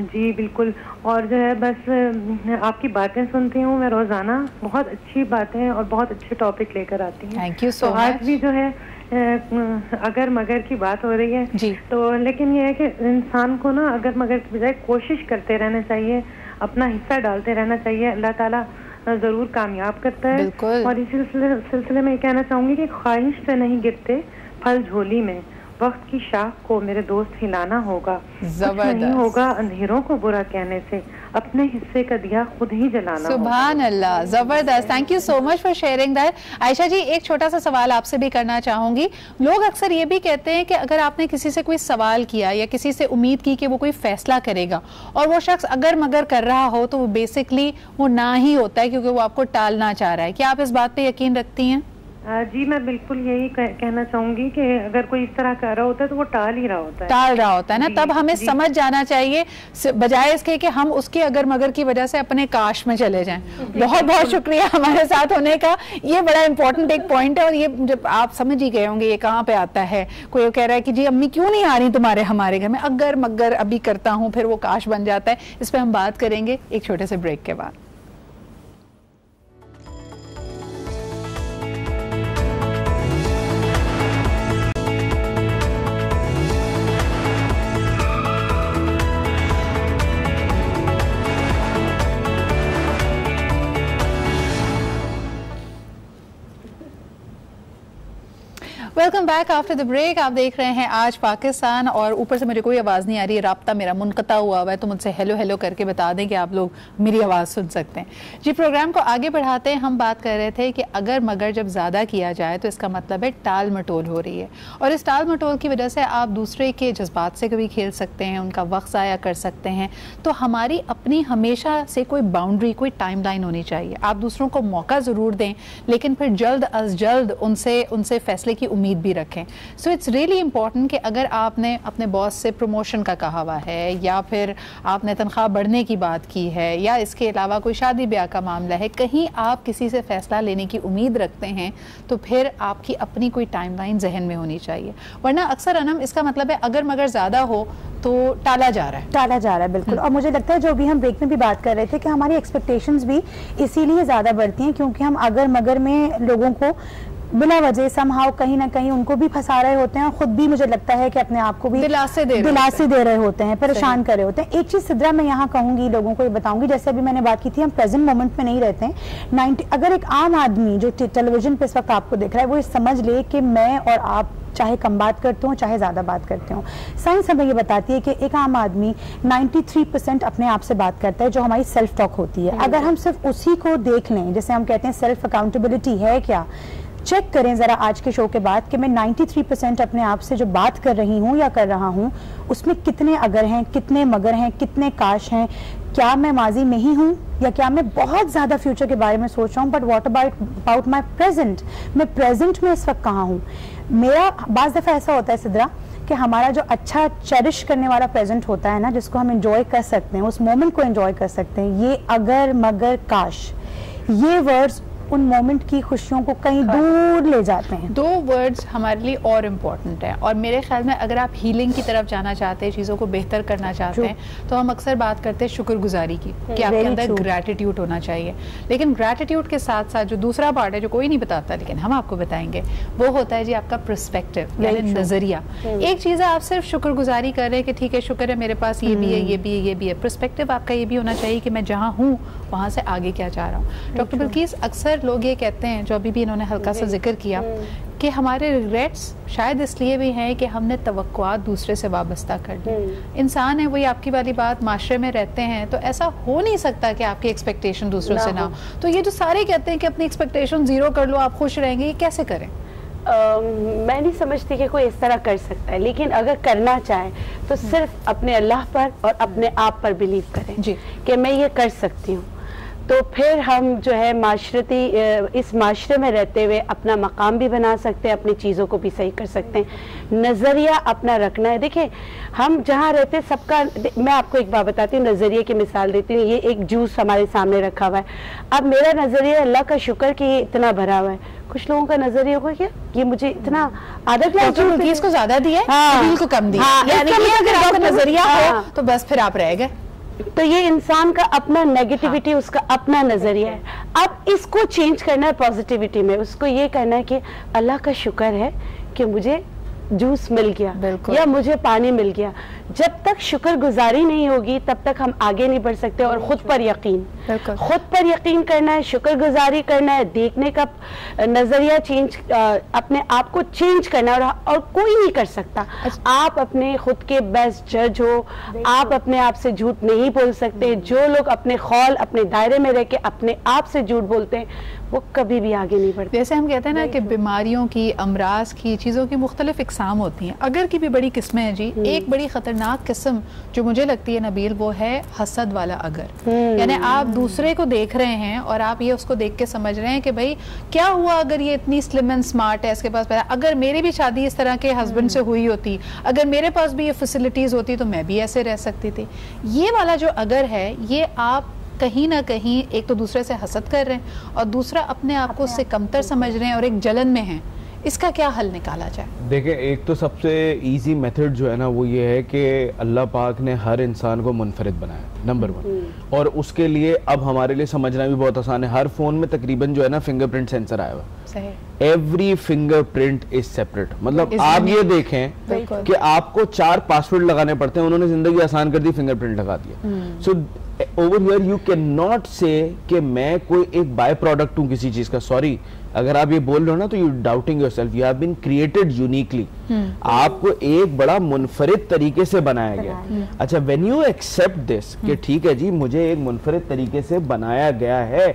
जी बिल्कुल। और जो है बस आपकी बातें सुनती हूँ मैं रोजाना, बहुत अच्छी बातें और बहुत अच्छे टॉपिक लेकर आती हैं। Thank you so much. आज भी जो है अगर मगर की बात हो रही है जी। तो लेकिन ये है कि इंसान को ना अगर मगर की बजाय कोशिश करते रहना चाहिए, अपना हिस्सा डालते रहना चाहिए, अल्लाह ताला जरूर कामयाब करता है। और इसी सिलसिले में कहना चाहूंगी कि ख्वाहिश से नहीं गिरते फल झोली में, वक्त की शाख को मेरे दोस्त हिलाना होगा, कुछ नहीं होगा अंधेरों को बुरा कहने से, अपने हिस्से का दिया खुद ही जलाना। सुभान अल्लाह, जबरदस्त, thank you so much for sharing that. Ayesha ji, एक छोटा सा सवाल आपसे भी करना चाहूंगी। लोग अक्सर ये भी कहते हैं कि अगर आपने किसी से कोई सवाल किया या किसी से उम्मीद की कि वो कोई फैसला करेगा और वो शख्स अगर मगर कर रहा हो तो वो बेसिकली वो ना ही होता है क्योंकि वो आपको टालना चाह रहा है। क्या आप इस बात पे यकीन रखती हैं? जी मैं बिल्कुल यही कहना चाहूंगी कि अगर कोई इस तरह कर रहा होता है तो वो टाल ही रहा होता है, टाल रहा होता है ना। तब हमें समझ जाना चाहिए बजाय इसके कि हम उसकी अगर मगर की वजह से अपने काश में चले जाएं। बहुत बहुत शुक्रिया हमारे साथ होने का। ये बड़ा इंपॉर्टेंट एक पॉइंट है और ये जब आप समझ ही गए होंगे ये कहाँ पे आता है। कोई कह रहा है कि जी अम्मी क्यों नहीं आ रही तुम्हारे हमारे घर में, अगर मगर अभी करता हूँ फिर वो काश बन जाता है। इस पर हम बात करेंगे एक छोटे से ब्रेक के बाद। Welcome back after the break. आप देख रहे हैं आज पाकिस्तान, और ऊपर से मुझे कोई आवाज़ नहीं आ रही है, राब्ता मेरा मुनक़ता हुआ है, तो मुझसे हेलो हेलो करके बता दें कि आप लोग मेरी आवाज़ सुन सकते हैं। जी, प्रोग्राम को आगे बढ़ाते हैं। हम बात कर रहे थे कि अगर मगर जब ज़्यादा किया जाए तो इसका मतलब है टाल मटोल हो रही है, और इस टाल मटोल की वजह से आप दूसरे के जज्बात से कभी खेल सकते हैं, उनका वक्त ज़ाया कर सकते हैं। तो हमारी अपनी हमेशा से कोई बाउंड्री, कोई टाइमलाइन होनी चाहिए। आप दूसरों को मौका ज़रूर दें, लेकिन फिर जल्द अज जल्द उनसे फैसले की उम्मीद भी रखें। सो इट्स रियली इंपॉर्टेंट कि अगर आपने अपने बॉस से प्रमोशन का कहा हुआ है, या फिर आपने तनख्वाह बढ़ने की बात की है, या इसके अलावा कोई शादी ब्याह का मामला है, कहीं आप किसी से फैसला लेने की उम्मीद रखते हैं, तो फिर आपकी अपनी कोई टाइमलाइन जहन में होनी चाहिए। वरना अक्सर अनम इसका मतलब है अगर मगर ज़्यादा हो तो टाला जा रहा है। बिल्कुल। और मुझे लगता है जो भी हम ब्रेक में भी बात कर रहे थे कि हमारी एक्सपेक्टेशंस भी इसीलिए ज़्यादा बढ़ती हैं क्योंकि हम अगर मगर में लोगों को बिना वजह समहाउ कहीं ना कहीं उनको भी फंसा रहे होते हैं, और खुद भी मुझे लगता है कि अपने आप को भी दिलासे दे रहे होते हैं, परेशान कर रहे होते हैं। एक चीज सिद्रा मैं यहाँ कहूंगी, लोगों को ये बताऊंगी, जैसे अभी मैंने बात की थी, हम प्रेजेंट मोमेंट में नहीं रहते हैं। अगर एक आम आदमी जो टेलीविजन पे इस वक्त आपको देख रहा है वो समझ ले कि मैं और आप चाहे कम बात करते हो चाहे ज़्यादा बात करते हो, साइंस हमें ये बताती है कि एक आम आदमी 93% अपने आप से बात करता है, जो हमारी सेल्फ टॉक होती है। अगर हम सिर्फ उसी को देख लें, जैसे हम कहते हैं सेल्फ अकाउंटेबिलिटी है क्या, चेक करें ज़रा आज के शो के बाद कि मैं 93% अपने आप से जो बात कर रही हूँ या कर रहा हूँ उसमें कितने अगर हैं, कितने मगर हैं, कितने काश हैं, क्या मैं माजी में ही हूँ या क्या मैं बहुत ज़्यादा फ्यूचर के बारे में सोच रहा हूँ, but what about my present, मैं प्रेजेंट में इस वक्त कहाँ हूँ। मेरा बाज़ दफ़ा ऐसा होता है सिद्रा कि हमारा जो अच्छा चेरिश करने वाला प्रेजेंट होता है ना, जिसको हम एंजॉय कर सकते हैं, उस मोमेंट को एंजॉय कर सकते हैं, ये अगर मगर काश, ये वर्ड्स उन मोमेंट की खुशियों को कहीं दूर ले जाते हैं। दो वर्ड्स हमारे लिए और इम्पोर्टेंट है, और मेरे ख्याल में अगर आप हीलिंग की तरफ जाना चाहते हैं, चीज़ों को बेहतर करना चाहते हैं, तो हम अक्सर बात करते हैं शुक्रगुजारी की कि आपके अंदर ग्रैटिट्यूड होना चाहिए। लेकिन ग्रैटिट्यूड के साथ साथ जो दूसरा पार्ट है जो कोई नहीं बताता लेकिन हम आपको बताएंगे, वो होता है जी आपका पर्सपेक्टिव, यानी नजरिया। एक चीज़ है आप सिर्फ शुक्रगुजारी कर रहे हैं कि ठीक है शुक्र है मेरे पास ये भी है, ये भी है, ये भी है। पर्सपेक्टिव आपका ये भी होना चाहिए कि मैं जहाँ हूँ वहाँ से आगे क्या चाह रहा हूँ। डॉक्टर बिल्किस, अक्सर अक्सर लोग ये कहते हैं, जो अभी भी इन्होंने हल्का सा जिक्र किया, कि हमारे रिग्रेट्स शायद इसलिए भी हैं कि हमने तवक्कुआत दूसरे से वाबस्ता कर ली। इंसान है, वही आपकी वाली बात, माशरे में रहते हैं तो ऐसा हो नहीं सकता कि आपकी एक्सपेक्टेशन दूसरों से ना हो। तो ये जो सारे कहते हैं कि अपनी एक्सपेक्टेशन ज़ीरो कर लो, आप खुश रहेंगे, ये कैसे करें? मैं नहीं समझती कि कोई इस तरह कर सकता है, लेकिन अगर करना चाहे तो सिर्फ अपने अल्लाह पर और अपने आप पर बिलीव करें कि मैं ये कर सकती हूँ, तो फिर हम जो है माशरती इस माशरे में रहते हुए अपना मकाम भी बना सकते हैं, अपनी चीज़ों को भी सही कर सकते हैं। नज़रिया अपना रखना है। देखिए हम जहाँ रहते सबका, मैं आपको एक बात बताती हूँ, नज़रिए की मिसाल देती हूँ। ये एक जूस हमारे सामने रखा हुआ है, अब मेरा नज़रिया अल्लाह का शुक्र कि ये इतना भरा हुआ है, कुछ लोगों का नजरिया होगा क्या ये मुझे इतना आधा ग्लास जूस को ज्यादा दिया है, बिल को कम दिया, यानी कि अगर आपका नजरिया हो तो बस फिर आप रह गए। तो ये इंसान का अपना नेगेटिविटी, उसका अपना नजरिया है। अब इसको चेंज करना है पॉजिटिविटी में, उसको ये करना है कि अल्लाह का शुक्र है कि मुझे जूस मिल गया या मुझे पानी मिल गया। जब तक शुक्रगुजारी नहीं होगी तब तक हम आगे नहीं बढ़ सकते। और खुद पर यकीन, खुद पर यकीन करना है, शुक्रगुजारी करना है, देखने का नजरिया चेंज, अपने आप को चेंज करना है। और कोई नहीं कर सकता। आप अपने खुद के बेस्ट जज हो, आप अपने आप से झूठ नहीं बोल सकते। जो लोग अपने खौल, अपने दायरे में रह के अपने आप से झूठ बोलते हैं वो कभी भी आगे नहीं बढ़ते। जैसे हम कहते हैं ना कि बीमारियों की, अमराज की, चीज़ों की मुख्तलिफ इकसाम होती हैं। अगर की भी बड़ी किस्में हैं जी। एक बड़ी खतरनाक किस्म जो मुझे लगती है नबील, वो है हसद वाला अगर। यानी आप दूसरे को देख रहे हैं और आप ये उसको देख के समझ रहे हैं कि भाई क्या हुआ अगर ये इतनी स्लिम एंड स्मार्ट है, इसके पास पैसा, अगर मेरी भी शादी इस तरह के हस्बैंड से हुई होती, अगर मेरे पास भी ये फैसिलिटीज होती तो मैं भी ऐसे रह सकती थी। ये वाला जो अगर है, ये आप कहीं ना कहीं एक तो दूसरे से हसद कर रहे हैं और दूसरा अपने आप को उससे कमतर समझ रहे हैं और एक जलन में हैं। इसका क्या हल निकाला जाए? देखिए, एक तो सबसे इजी मेथड जो है ना वो ये है कि अल्लाह पाक ने हर इंसान को मुनफरिद बनाया, नंबर 1। और उसके लिए अब हमारे लिए समझना भी बहुत आसान है। हर फोन में तकरीबन जो है ना फिंगरप्रिंट सेंसर आया हुआ, एवरी फिंगरप्रिंट इज सेपरेट। मतलब आप ये देखें कि आपको 4 पासवर्ड लगाने पड़ते हैं, उन्होंने जिंदगी आसान कर दी, फिंगरप्रिंट लगा दिया। So over here you can not से कि मैं कोई एक बाय प्रोडक्ट हूं किसी चीज का। सॉरी, अगर आप ये बोल रहे हो ना तो you doubting yourself. You have been created uniquely. आपको एक बड़ा मुनफरिद तरीके से बनाया गया। अच्छा, व्हेन यू एक्सेप्ट दिस कि ठीक है जी मुझे एक मुनफरिद तरीके से बनाया गया है,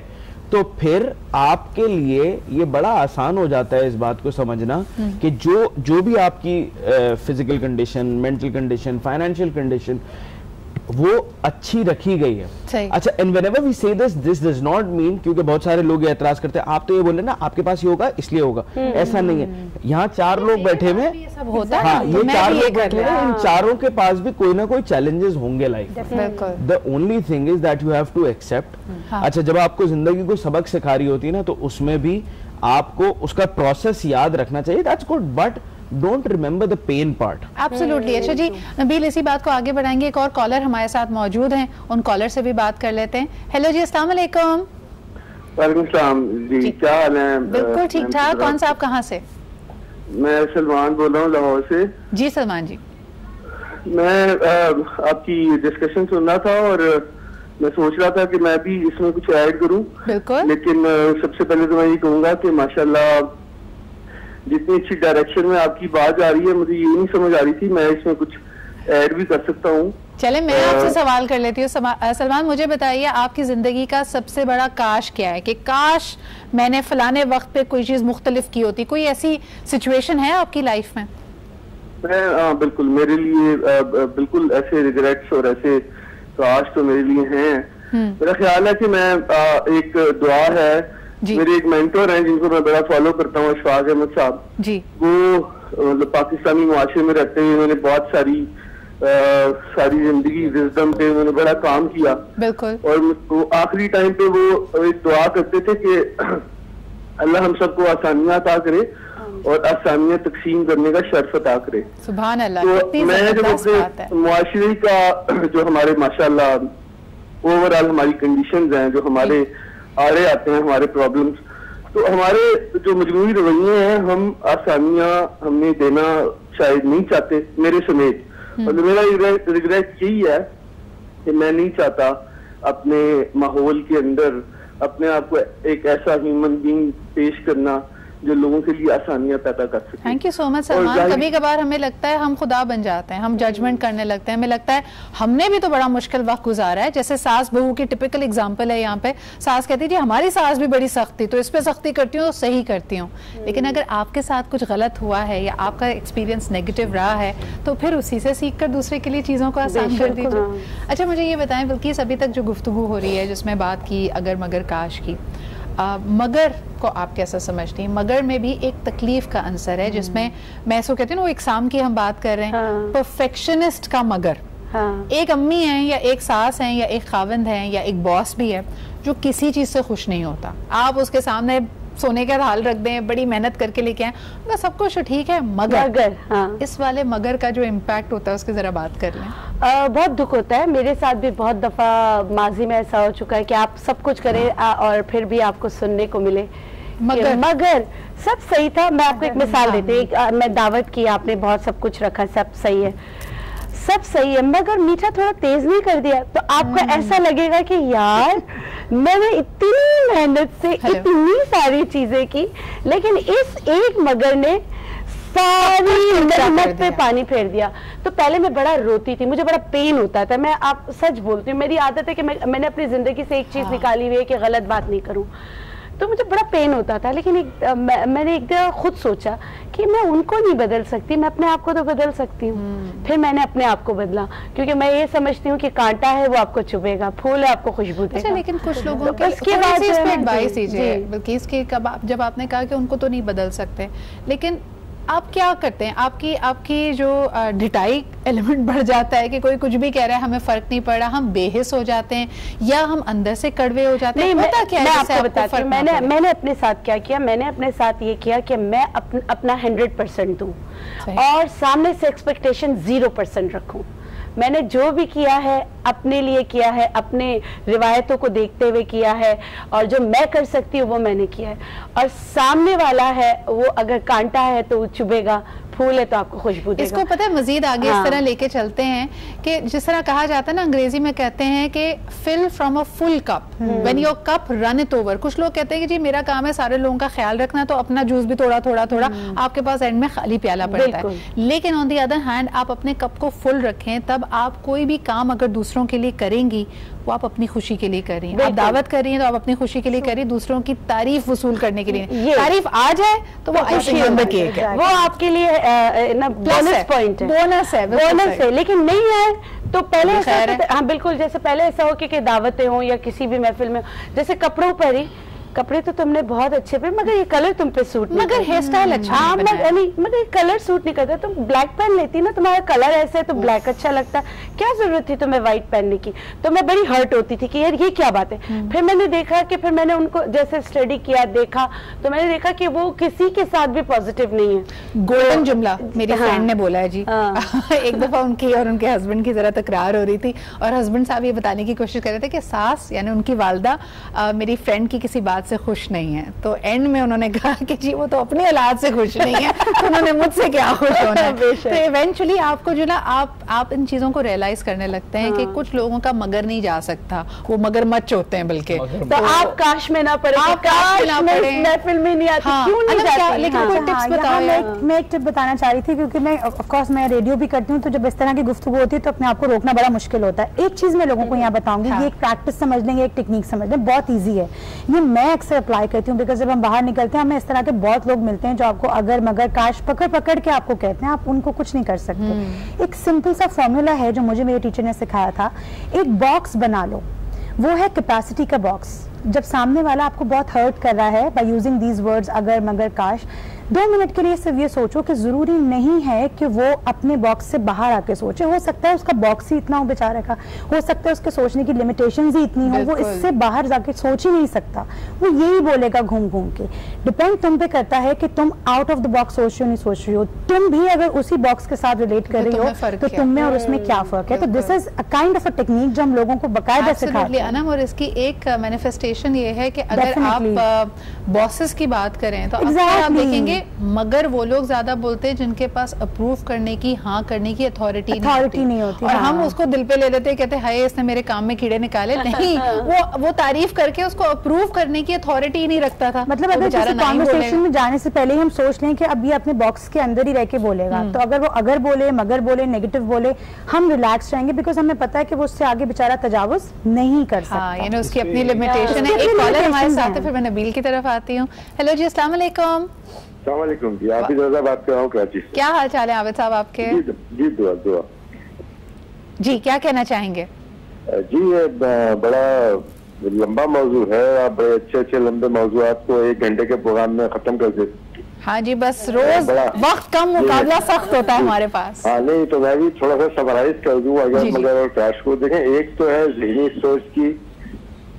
तो फिर आपके लिए ये बड़ा आसान हो जाता है इस बात को समझना कि जो भी आपकी physical condition, mental condition, financial condition वो अच्छी रखी गई है। अच्छा, एंड व्हेनेवर वी से दिस डज नॉट मीन, क्योंकि बहुत सारे लोग ये एतराज करते हैं, आप तो ये बोल रहे ना आपके पास ये होगा इसलिए होगा। ऐसा नहीं है। यहाँ 4 लोग बैठे हुए, हाँ, ये 4 लोग बैठे हैं, इन चारों के पास भी कोई ना कोई चैलेंजेस होंगे लाइफ में। The only thing is that you have to accept. अच्छा, जब आपको जिंदगी को सबक सिखा रही होती है ना, तो उसमें भी आपको उसका प्रोसेस याद रखना चाहिए। That's good, but Don't remember the pain part. Absolutely. अच्छा जी नबील, इसी बात को आगे बढ़ाएंगे। एक और कॉलर हमारे साथ मौजूद हैं, उन कॉलर से भी बात कर लेते हैं। हेलो जी, अस्सलाम वालेकुम। वालेकुम सलाम जी, क्या हाल है? बिल्कुल ठीक ठाक। कौन सा, आप कहाँ से? मैं सलमान बोल रहा हूँ, लाहौर से। जी सलमान जी। मैं आपकी डिस्कशन सुन रहा था और मैं सोच रहा था कि मैं भी इसमें कुछ ऐड करूँ। बिल्कुल। लेकिन सबसे पहले तो मैं ये कहूँगा कि माशाल्लाह जितनी अच्छी डायरेक्शन में आपकी बात आ रही है, मुझे ये नहीं समझ आ रही थी, मैं इसमें कुछ ऐड भी कर सकता हूँ। चले मैं आपसे सवाल कर लेती हूँ। सलमान, मुझे बताइए आपकी जिंदगी का सबसे बड़ा काश क्या है, कि काश मैंने फलाने वक्त पे कोई चीज मुख्तलिफ की होती? कोई ऐसी सिचुएशन है आपकी लाइफ में? बिल्कुल, मेरे लिए बिल्कुल ऐसे रिग्रेट्स और ऐसे काश तो मेरे लिए हैं। मेरा ख्याल है कि मैं एक दुआ है, मेरे एक मेंटर हैं जिनको मैं बड़ा फॉलो करता हूँ, अशफाक अहमद साहब जी। वो मतलब पाकिस्तानी मुआशरे में रहते हुए उन्होंने बहुत सारी जिंदगी विज़डम पे उन्होंने बड़ा काम किया। बिल्कुल। और आखिरी टाइम पे वो एक दुआ करते थे कि अल्लाह हम सबको आसानियां अता करे और आसानियां तकसीम करने का शर्फ अता करे। सुभान अल्लाह। तो मैं जब अपने मुआशरे का जो हमारे माशाल्लाह ओवरऑल हमारी कंडीशंस हैं, जो हमारे आड़े आते हैं, हमारे प्रॉब्लम्स, तो हमारे जो मजबूरी रवैये हैं, हम आसानियां हमें देना शायद नहीं चाहते, मेरे समेत। मतलब मेरा रिग्रेट यही है कि मैं नहीं चाहता अपने माहौल के अंदर अपने आप को एक ऐसा ह्यूमन बीइंग पेश करना जो लोगों के लिए आसानियां पैदा कर सके। Thank you so much Salman. कभी कभार हमें लगता है हम खुदा बन जाते हैं, हम जजमेंट करने लगते हैं, हमें लगता है हमने भी तो बड़ा मुश्किल वक्त गुजारा है। जैसे सास बहू की टिपिकल एग्जांपल है यहाँ पे, सास कहती है जी हमारी सास भी बड़ी सख्त थी तो इस पे सख्ती करती हूँ तो सही करती हूँ। लेकिन अगर आपके साथ कुछ गलत हुआ है या आपका एक्सपीरियंस नेगेटिव रहा है तो फिर उसी से सीख कर दूसरे के लिए चीज़ों को आसान कर दीजिए। अच्छा मुझे ये बताएं बिल्किस, अभी तक जो गुफ्तगू हो रही है जिसमें बात की अगर मगर काश की, मगर को आप कैसा समझती हैं? मगर में भी एक तकलीफ का अंसर है जिसमें मैं ऐसा कहती हूँ ना, वो एग्जाम की हम बात कर रहे हैं, परफेक्शनिस्ट का मगर। एक अम्मी है या एक सास है या एक खाविंद है या एक बॉस भी है जो किसी चीज से खुश नहीं होता। आप उसके सामने सोने का हाल रख दें, बड़ी मेहनत करके लेके आए, तो सब कुछ ठीक है मगर इस वाले मगर का जो इम्पैक्ट होता है उसकी जरा बात कर लें। बहुत दुख होता है, मेरे साथ भी बहुत दफा माजी में ऐसा हो चुका है कि आप सब कुछ करें और फिर भी आपको सुनने को मिले मगर सब सही था। मैं आपको एक मिसाल देती हूँ, मैं दावत की, आपने बहुत सब कुछ रखा, सब सही है, सब सही है, मगर मीठा थोड़ा तेज नहीं कर दिया तो आपको ऐसा लगेगा कि यार मैंने इतनी मेहनत से इतनी सारी चीजें की लेकिन इस एक मगर ने सारी मेहनत पे पानी फेर दिया। तो पहले मैं बड़ा रोती थी, मुझे बड़ा पेन होता था। मैं आप सच बोलती हूँ, मेरी आदत है कि मैंने अपनी जिंदगी से एक चीज निकाली हुई है कि गलत बात नहीं करूँ, तो मुझे बड़ा पेन होता था। लेकिन मैंने एक दिन खुद सोचा कि मैं उनको नहीं बदल सकती, मैं अपने आप को तो बदल सकती हूँ। फिर मैंने अपने आप को बदला, क्योंकि मैं ये समझती हूँ कि कांटा है वो आपको चुभेगा, फूल है आपको खुशबू देगा। अच्छा, लेकिन कुछ लोगों के इसके बाद एडवाइस दीजिए बल्कि इसके जब आपने कहा कि उनको तो नहीं बदल सकते, लेकिन आप क्या करते हैं? आपकी जो डिटाई एलिमेंट बढ़ जाता है कि कोई कुछ भी कह रहा है हमें फर्क नहीं पड़ रहा, हम बेहिस हो जाते हैं या हम अंदर से कड़वे हो जाते हैं? मैं आपको बताती हूँ मैंने अपने साथ क्या किया। मैंने अपने साथ ये किया कि मैं अपना 100% दूं और सामने से एक्सपेक्टेशन 0% रखूं। मैंने जो भी किया है अपने लिए किया है, अपने रिवायतों को देखते हुए किया है और जो मैं कर सकती हूँ वो मैंने किया है। और सामने वाला है वो अगर कांटा है तो वो चुभेगा, फूल है तो आपको खुशबू देगा। इसको पता है मजीद आगे इस तरह लेके चलते हैं कि जिस तरह कहा जाता है ना, अंग्रेजी में कहते हैं कि fill from a full cup when your cup run it over. कुछ लोग कहते हैं कि जी मेरा काम है सारे लोगों का ख्याल रखना, तो अपना जूस भी थोड़ा थोड़ा थोड़ा आपके पास एंड में खाली प्याला पड़ता है। लेकिन ऑन दी अदर हैंड आप अपने कप को फुल रखें, तब आप कोई भी काम अगर दूसरों के लिए करेंगी वो आप अपनी खुशी के लिए कर रही हैं। आप दावत कर रही हैं तो आप अपनी खुशी के लिए कर रही हैं, दूसरों की तारीफ वसूल करने के लिए। तारीफ आ जाए तो वो आइसिंग ऑन द केक है, वो आपके लिए बोनस पॉइंट है, बोनस है। लेकिन नहीं है तो पहले ऐसा, हाँ बिल्कुल, जैसे पहले ऐसा हो कि दावतें हो या किसी भी महफिल में, जैसे कपड़ों पर ही, कपड़े तो तुमने बहुत अच्छे पे मगर ये कलर तुम पे सूट नहीं, मगर हेयर स्टाइल अच्छा नहीं, मगर ये कलर सूट नहीं करता। तुम ब्लैक पहन लेती ना, तुम्हारा कलर ऐसे है तो ब्लैक अच्छा लगता, क्या जरूरत थी तुम्हें व्हाइट पहनने की? तो मैं बड़ी हर्ट होती थी कि यार ये क्या बात है। फिर मैंने देखा कि फिर मैंने उनको जैसे स्टडी किया, देखा तो मैंने देखा कि वो किसी के साथ भी पॉजिटिव नहीं है। गोल्डन जुमला मेरी फ्रेंड ने बोला है जी। एक दफा उनकी और उनके हस्बैंड की जरा तकरार हो रही थी और हस्बैंड साहब ये बताने की कोशिश कर रहे थे कि सास यानी उनकी वालदा मेरी फ्रेंड की किसी बात से खुश नहीं है। तो एंड में उन्होंने कहा कि जी वो तो अपनी औलाद से खुश नहीं है, तो उन्होंने मुझसे क्या खुश होना है। तो इवेंचुअली आपको जो ना आप इन चीजों को रियलाइज करने लगते हैं कि कुछ लोगों का मगर नहीं जा सकता, वो मगरमच्छ होते हैं बल्कि। तो आप काश में ना पड़े, महफिल में नहीं आती, क्यों नहीं जाती? लेकिन कोई टिप्स बताओ। मैं एक टिप बताना चाह रही थी, क्योंकि मैं ऑफ कोर्स मैं रेडियो भी करती हूँ, तो जब इस तरह की गुफ्तगू होती है तो अपने आप को रोकना बड़ा मुश्किल होता है। एक चीज मैं लोगों को यहाँ बताऊंगी, ये एक प्रैक्टिस समझ लेंगे, एक टेक्निक समझ लें, बहुत ईजी है। ये मैं अक्सर अप्लाई करती हूँ, बिकॉज जब हम बाहर निकलते हैं हमें इस तरह के बहुत लोग मिलते हैं जो आपको अगर मगर काश पकड़ पकड़ के आपको कहते हैं, आप उनको कुछ नहीं कर सकते। एक सिंपल सा फॉर्मूला है जो मुझे मेरे टीचर ने सिखाया था। एक बॉक्स बना लो, वो है कैपेसिटी का बॉक्स। जब सामने वाला आपको बहुत हर्ट कर रहा है बाय यूजिंग दीज वर्ड्स अगर मगर काश, 2 मिनट के लिए सिर्फ ये सोचो कि जरूरी नहीं है कि वो अपने बॉक्स से बाहर आके सोचे। हो सकता है उसका बॉक्स ही इतना हो बेचारे का, हो सकता है उसके सोचने की लिमिटेशंस ही इतनी हो, वो इससे बाहर जाके सोच ही नहीं सकता, वो यही बोलेगा घूम घूम के। डिपेंड तुम पे करता है कि तुम आउट ऑफ द बॉक्स सोच रही हो नहीं सोच रही हो। तुम भी अगर उसी बॉक्स के साथ रिलेट कर रही हो तो तुम में और उसमें क्या फर्क है। तो this is a kind of a technique जो हम लोगों को बाकायदा सिखाते हैं। और इसकी एक मैनिफेस्टेशन ये है कि अगर आप बॉसेस की बात करें तो आप देखेंगे मगर वो लोग ज्यादा बोलते हैं जिनके पास अप्रूव करने की, हाँ करने की अथॉरिटी नहीं होती। और हम उसको दिल पे ले लेते हैं, कहते हैं हाय इसने मेरे काम में कीड़े निकाले। नहीं, वो तारीफ करके उसको अप्रूव करने की अथॉरिटी ही नहीं रखता था। मतलब अगर किसी कॉन्वर्सेशन में जाने से पहले हम सोच लें कि अब ये अपने बॉक्स के अंदर ही रह के बोलेगा, तो अगर वो अगर बोले, मगर बोले, नेगेटिव बोले, हम रिलैक्स रहेंगे, बिकॉज हमें पता है कि वो उससे आगे बेचारा तजावुज नहीं कर सकता। यानी उसकी अपनी लिमिटेशन है। एक कॉलर हमारे साथ है, फिर मैं नबील की तरफ आती हूँ। हेलो जी, अस्सलाम वालेकुम। अस्सलाम वालेकुम जी, आबिद रज़ा बात कर रहा हूँ कराची से। क्या हाल चाल है आबिद साहब आपके? जी दुआ दुआ जी, क्या कहना चाहेंगे? जी ये बड़ा लंबा मौजू है, आप बड़े अच्छे लंबे मौजूआत को 1 घंटे के प्रोग्राम में खत्म कर देते। हाँ जी, बस रोज वक्त कम, मुकाबला सख्त होता है हमारे पास। हाँ नहीं, तो मैं भी थोड़ा सा समराइज कर दूं अगर मगर और क्रैश को देखें। एक तो है ज़हनी सोच की,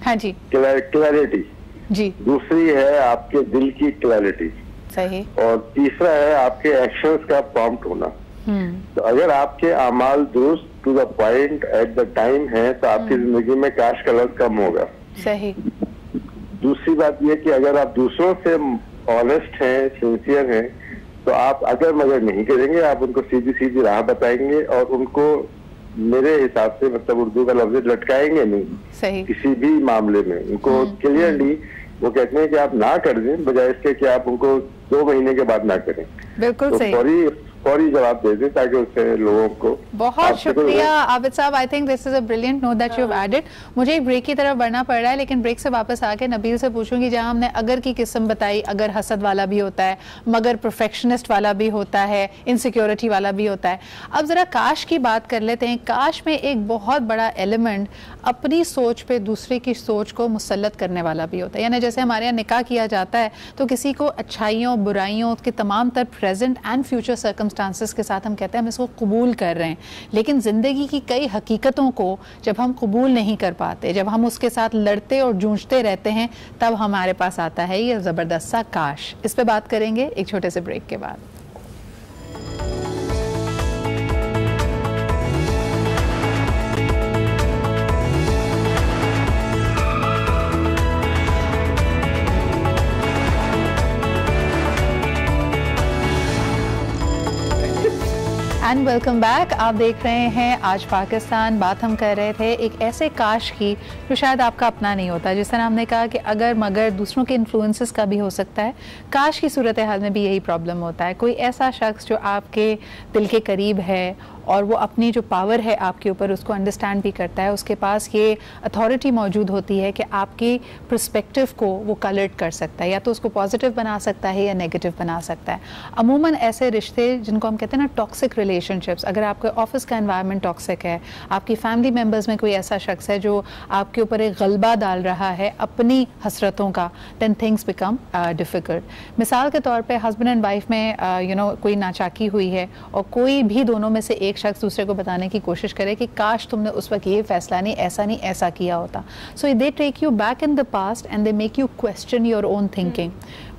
हाँ जी, क्लैरिटी जी, दूसरी है आपके दिल की क्लैरिटी, सही, और तीसरा है आपके एक्शंस का प्रॉम्प्ट होना। तो अगर आपके अमाल दुरुस्त to the point at the time है तो आपकी जिंदगी में कैश का लफ्ज कम होगा। सही। दूसरी बात यह कि अगर आप दूसरों से ऑनेस्ट हैं, सिंसियर हैं, तो आप अगर मगर नहीं करेंगे, आप उनको सीधी सीधी राह बताएंगे और उनको मेरे हिसाब से मतलब उर्दू का लफ्ज लटकाएंगे नहीं। सही। किसी भी मामले में उनको क्लियरली वो कहते हैं कि आप ना कर दें बजाय इसके कि आप उनको 2 महीने के बाद ना करें। बिल्कुल तो सही। फौरी जवाब दे दें ताकि उससे लोगों को। बहुत शुक्रिया आबिद साहब, I think this is a brilliant note that you have added. मुझे एक ब्रेक की तरफ बढ़ना पड़ रहा है, लेकिन ब्रेक से वापस आके नबील से पूछूंगी, जहां हमने अगर की किस्म बताई, अगर हसद वाला भी होता है, मगर परफेक्शनिस्ट वाला भी होता है, इनसिक्योरिटी वाला भी होता है। अब जरा काश की बात कर लेते हैं। काश में एक बहुत बड़ा एलिमेंट अपनी सोच पे दूसरे की सोच को मुसल्लत करने वाला भी होता है। यानी जैसे हमारे यहाँ निकाह किया जाता है तो किसी को अच्छाइयों बुराइयों के तमाम तर प्रेजेंट एंड फ्यूचर सर्कमस्टांसेस के साथ हम कहते हैं हम इसको कबूल कर रहे हैं, लेकिन ज़िंदगी की कई हकीकतों को जब हम कबूल नहीं कर पाते, जब हम उसके साथ लड़ते और जूझते रहते हैं, तब हमारे पास आता है ये ज़बरदस्त सा काश। इस पर बात करेंगे एक छोटे से ब्रेक के बाद। And welcome back. आप देख रहे हैं आज पाकिस्तान। बात हम कर रहे थे एक ऐसे काश की जो शायद आपका अपना नहीं होता। जिस तरह हमने कहा कि अगर मगर दूसरों के इन्फ्लुएंसेस का भी हो सकता है, काश की सूरत हाल में भी यही प्रॉब्लम होता है। कोई ऐसा शख्स जो आपके दिल के करीब है और वो अपनी जो पावर है आपके ऊपर उसको अंडरस्टैंड भी करता है, उसके पास ये अथॉरिटी मौजूद होती है कि आपके पर्सपेक्टिव को वो कलर्ट कर सकता है, या तो उसको पॉजिटिव बना सकता है या नेगेटिव बना सकता है। अमूमन ऐसे रिश्ते जिनको हम कहते हैं ना टॉक्सिक रिलेशनशिप्स, अगर आपके ऑफिस का एनवायरनमेंट टॉक्सिक है, आपकी फैमिली मेम्बर्स में कोई ऐसा शख्स है जो आपके ऊपर एक गलबा डाल रहा है अपनी हसरतों का, देन थिंग्स बिकम डिफ़िकल्ट। मिसाल के तौर पे हस्बैंड एंड वाइफ में कोई नाचाकी हुई है और कोई भी दोनों में से एक शख्स दूसरे को बताने की कोशिश करे कि काश तुमने उस वक्त ये फैसला नहीं ऐसा किया होता। So they take you back in the past and they make you question your own thinking.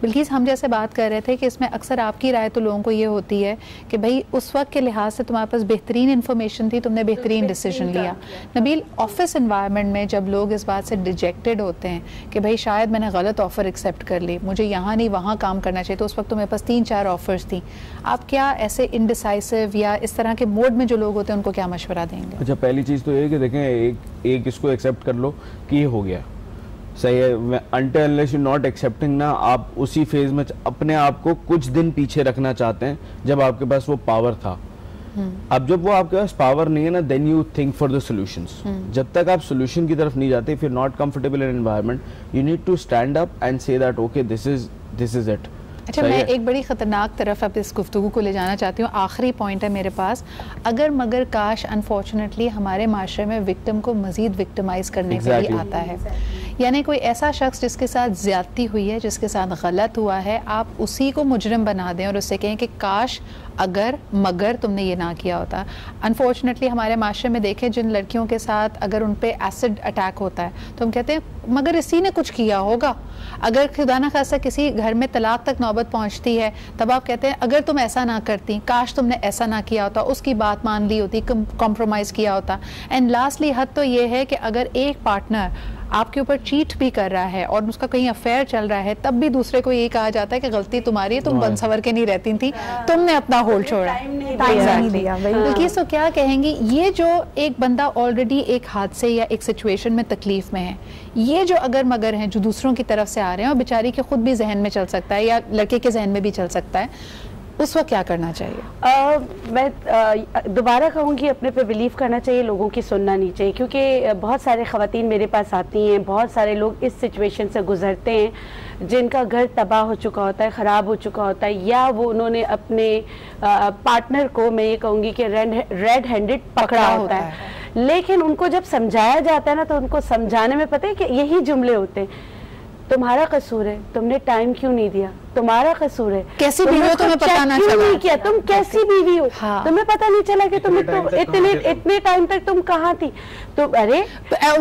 Bilquis, हम जैसे बात कर रहे थे कि इसमें अक्सर आपकी राय तो लोगों को ये होती है कि भाई उस वक्त के लिहाज से तुम्हारे पास बेहतरीन इन्फॉर्मेशन थी, तुमने बेहतरीन डिसीजन लिया। नबील, ऑफिस एनवायरनमेंट में जब लोग इस बात से डिजेक्टेड होते हैं कि भाई शायद मैंने गलत ऑफर एक्सेप्ट कर ली, मुझे यहाँ नहीं वहाँ काम करना चाहिए, तो उस वक्त तो मेरे पास 3-4 ऑफर्स थी, आप क्या ऐसे इनडिसाइसिव या इस तरह के मोड में जो लोग होते हैं उनको क्या मशवरा देंगे? अच्छा, पहली चीज़ तो ये कि देखें एक इसको एक्सेप्ट कर लो कि ये हो गया, सही है। Until unless you not accepting ना, आप उसी फेज में अपने आप को कुछ दिन पीछे रखना चाहते हैं जब आपके पास वो पावर था। अब जब वो आपके पास पावर नहीं है ना, then you think for the solutions. जब तक आप सॉल्यूशन की तरफ नहीं जाते, if you not comfortable in environment, you need to stand up and say that okay this is it. अच्छा, मैं एक बड़ी ख़तरनाक तरफ अब इस गुफ्तगू को ले जाना चाहती हूँ। आखिरी पॉइंट है मेरे पास। अगर मगर काश अनफॉर्चुनेटली हमारे माशरे में विक्टिम को मज़ीद विक्टिमाइज़ करने के लिए आता है, यानी कोई ऐसा शख्स जिसके साथ ज़्यादती हुई है, जिसके साथ गलत हुआ है, आप उसी को मुजरिम बना दें और उससे कहें कि काश अगर मगर तुमने ये ना किया होता। अनफॉर्चुनेटली हमारे माशरे में देखें, जिन लड़कियों के साथ अगर उन पर एसिड अटैक होता है तो हम कहते हैं मगर इसी ने कुछ किया होगा। अगर खुदा ना खासा किसी घर में तलाक तक नौबत पहुंचती है, तब आप कहते हैं अगर तुम ऐसा ना करती, काश तुमने ऐसा ना किया होता, उसकी बात मान ली होती, कॉम्प्रोमाइज किया होता। एंड लास्टली हद तो ये है कि अगर एक पार्टनर आपके ऊपर चीट भी कर रहा है और उसका कहीं अफेयर चल रहा है, तब भी दूसरे को ये कहा जाता है कि गलती तुम्हारी है, तुम बनसवर के नहीं रहती थी, तुमने अपना होल्ड छोड़ा। बिल्किस तो क्या कहेंगी, ये जो एक बंदा ऑलरेडी एक हादसे या एक सिचुएशन में तकलीफ में है, ये जो अगर मगर हैं जो दूसरों की तरफ से आ रहे हैं और बेचारी के खुद भी जहन में चल सकता है या लड़के के जहन में भी चल सकता है, उस वक्त क्या करना चाहिए? मैं दोबारा कहूँगी अपने पे बिलीव करना चाहिए, लोगों की सुनना नहीं चाहिए, क्योंकि बहुत सारे ख़वातीन मेरे पास आती हैं, बहुत सारे लोग इस सिचुएशन से गुजरते हैं जिनका घर तबाह हो चुका होता है, ख़राब हो चुका होता है, या वो उन्होंने अपने पार्टनर को, मैं ये कहूँगी कि रेड हैंडेड पकड़ा होता है, लेकिन उनको जब समझाया जाता है ना, तो उनको समझाने में पता है कि यही जुमले होते हैं, तुम्हारा कसूर है, तुमने टाइम क्यों नहीं दिया, तुम्हारा कसूर है, कैसी बीवी हो तुम्हें पता ना चला, नहीं किया, तुम कैसी बीवी हो, तुम्हें पता नहीं चला कि तुम्हें तो इतने टाइम तक तुम कहाँ थी। तो अरे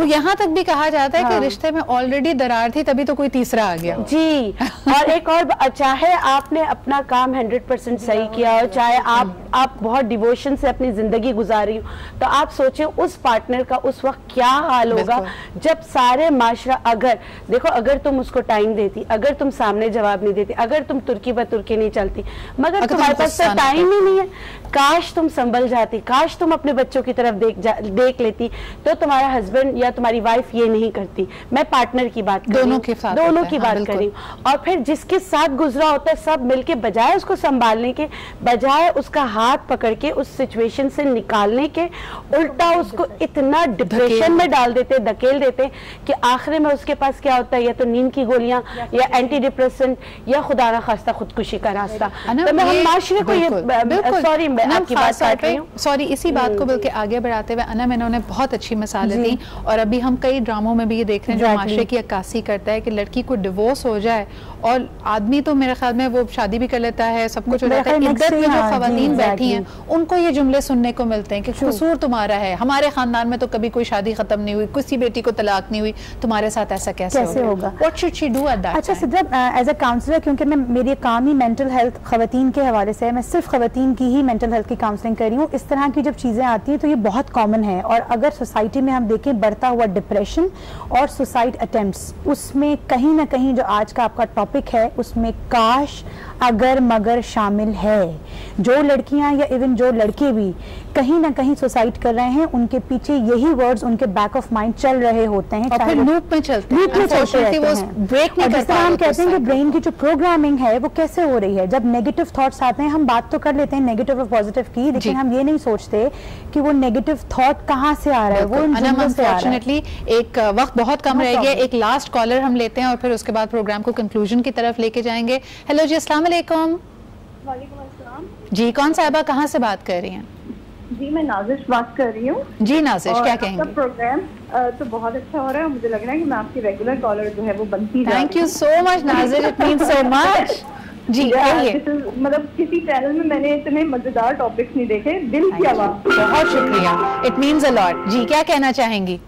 यहाँ तक भी कहा जाता है कि रिश्ते में ऑलरेडी दरार थी, तभी तो कोई तीसरा आ गया जी। और एक और, चाहे आपने अपना काम 100% सही किया हो, चाहे आप बहुत डिवोशन से अपनी जिंदगी गुजारी हो, तो आप सोचे उस पार्टनर का उस वक्त क्या हाल होगा जब सारे माशरा, अगर देखो, अगर तुम उसको टाइम देती, अगर तुम सामने जवाब नहीं देती, अगर तुम तुर्की ब तुर्की नहीं चलती, मगर तुम्हारे पास तो टाइम ही नहीं है, काश तुम संभल जाती, काश तुम अपने बच्चों की तरफ देख लेती, तो तुम्हारा हस्बैंड या तुम्हारी वाइफ ये नहीं करती। मैं पार्टनर की बात कर रही हूँ, दोनों की बात कर रही हूँ। और फिर जिसके साथ गुजरा होता है, सब मिलके बजाय उसको संभालने के, बजाय उसका हाथ पकड़ के उस सिचुएशन से निकालने के, उल्टा उसको इतना डिप्रेशन में डाल देते, धकेल देते कि आखिर में उसके पास क्या होता है, या तो नींद की गोलियां, या एंटी डिप्रेसेंट, या खुदा ना खास्ता खुदकुशी का रास्ता। तो मैं हम माशरे को ये, सॉरी मैं आपकी बात काट रही हूँ, सॉरी, इसी बात को बल्कि आगे बढ़ाते हुए अनम, इन्होंने बहुत अच्छी मिसालें दी, और अभी हम कई ड्रामों में भी ये देख रहे हैं जो माशरे की अक्कासी करता है कि लड़की को डिवोर्स हो जाए और आदमी तो मेरे ख्याल में वो शादी भी कर लेता है, सब कुछ हो जाता है, इद्दत में जो खवातीन बैठी हैं उनको ये जुमले सुनने को मिलते हैं कि कसूर तुम्हारा है, हमारे खानदान में तो कभी कोई शादी खत्म नहीं हुई, किसी बेटी को तलाक नहीं हुई, तुम्हारे साथ ऐसा कैसे होगा? What should she do at that time? अच्छा सिद्रा, एज अ काउंसलर, क्योंकि मैं, मेरी काम ही मेंटल हेल्थ खवातीन के हवाले से है, मैं सिर्फ खवातीन की ही मेंटल हेल्थ की काउंसलिंग कर रही हूँ, इस तरह की जब चीज़ें आती हैं तो ये बहुत कॉमन है। और अगर सोसाइटी में हम देखें बढ़ता हुआ डिप्रेशन और सुसाइड अटेम्प्ट्स, उसमें कहीं ना कहीं जो आज का आपका टॉपिक है उसमें काश, अगर मगर शामिल है। जो लड़कियां या इवन जो लड़के भी कहीं ना कहीं सुसाइड कर रहे हैं, उनके पीछे यही वर्ड्स उनके बैक ऑफ माइंड चल रहे होते हैं, और फिर लूप में चलते हैं, ब्रेक नहीं करते हैं। हम कहते हैं कि ब्रेन की जो प्रोग्रामिंग है वो कैसे हो रही है, जब नेगेटिव थॉट्स आते हैं, हम बात तो कर लेते हैं नेगेटिव और पॉजिटिव की, लेकिन हम ये नहीं सोचते कि वो नेगेटिव थॉट कहाँ से आ रहा है, वो अनफॉर्चुनेटली एक वक्त बहुत कम रह गया, एक लास्ट कॉलर हम लेते हैं और फिर उसके बाद प्रोग्राम को कंक्लूजन की तरफ लेके जाएंगे। हेलो जी, अस्सलाम वालेकुम। वालेकुम अस्सलाम जी, कौन साहिबा कहाँ से बात कर रही हैं? जी मैं नाजिश बात कर रही हूँ। जी नाजिश, क्या कहेंगे? प्रोग्राम तो बहुत अच्छा हो रहा है, मुझे लग रहा है कि मैं आपकी रेगुलर कॉलर जो है वो बनती जा रही हूँ। Thank you so much Nazish, it means so much. जी मतलब किसी चैनल में मैंने इतने मजेदार टॉपिक्स नहीं देखे, दिल की आवाज। बहुत शुक्रिया, इट मींस अ लॉट। जी क्या कहना चाहेंगी?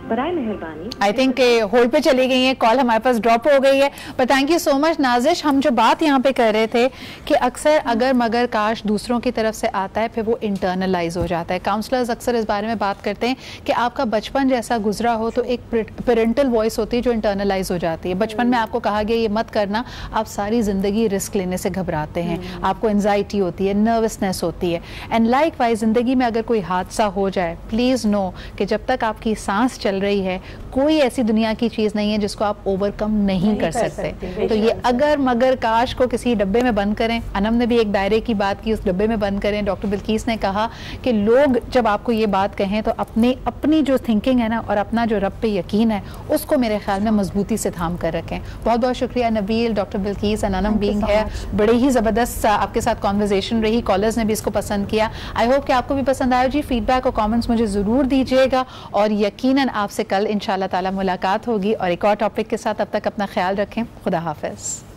बराए मेहरबानी। आई थिंक होल्ड पे चली गई है, कॉल हमारे पास ड्रॉप हो गई है, पर thank you so much Nazish. हम जो बात यहाँ पे कर रहे थे कि अक्सर अगर मगर काश दूसरों की तरफ से आता है, फिर वो इंटरनलाइज हो जाता है। काउंसलर्स अक्सर इस बारे में बात करते हैं कि आपका बचपन जैसा गुजरा हो तो एक पेरेंटल वॉइस होती है जो इंटरनलाइज हो जाती है। बचपन में आपको कहा गया ये मत करना, आप सारी ज़िंदगी रिस्क लेने से घबराते हैं, आपको एनजाइटी होती है, नर्वसनेस होती है। एंड लाइक वाइज ज़िंदगी में अगर कोई हादसा हो जाए, प्लीज़ नो कि जब तक आपकी सांस चल रही है कोई ऐसी दुनिया की चीज नहीं है जिसको आप ओवरकम नहीं कर सकते। तो ये अगर मगर काश को किसी डब्बे में बंद करें। अनम ने भी एक दायरे की बात की, उस डब्बे में बंद करें। डॉक्टर बिल्किस ने कहा कि लोग जब आपको ये बात कहें तो अपनी जो थिंकिंग है ना और अपना जो रब पे यकीन है उसको मेरे ख्याल में मजबूती से थाम कर रखें। बहुत बहुत शुक्रिया Nabeel, doctor Bilkis and Anam being है। बड़े ही ज़बरदस्त आपके साथ कॉन्वर्जेशन रही, कॉलर्स ने भी इसको पसंद किया। आई होप कि आपको भी पसंद आया। जी फीडबैक और कॉमेंट्स मुझे ज़रूर दीजिएगा और यकीनन आपसे कल इंशाल्लाह ताला मुलाकात होगी और एक और टॉपिक के साथ। अब तक अपना ख्याल रखें। खुदा हाफिज़।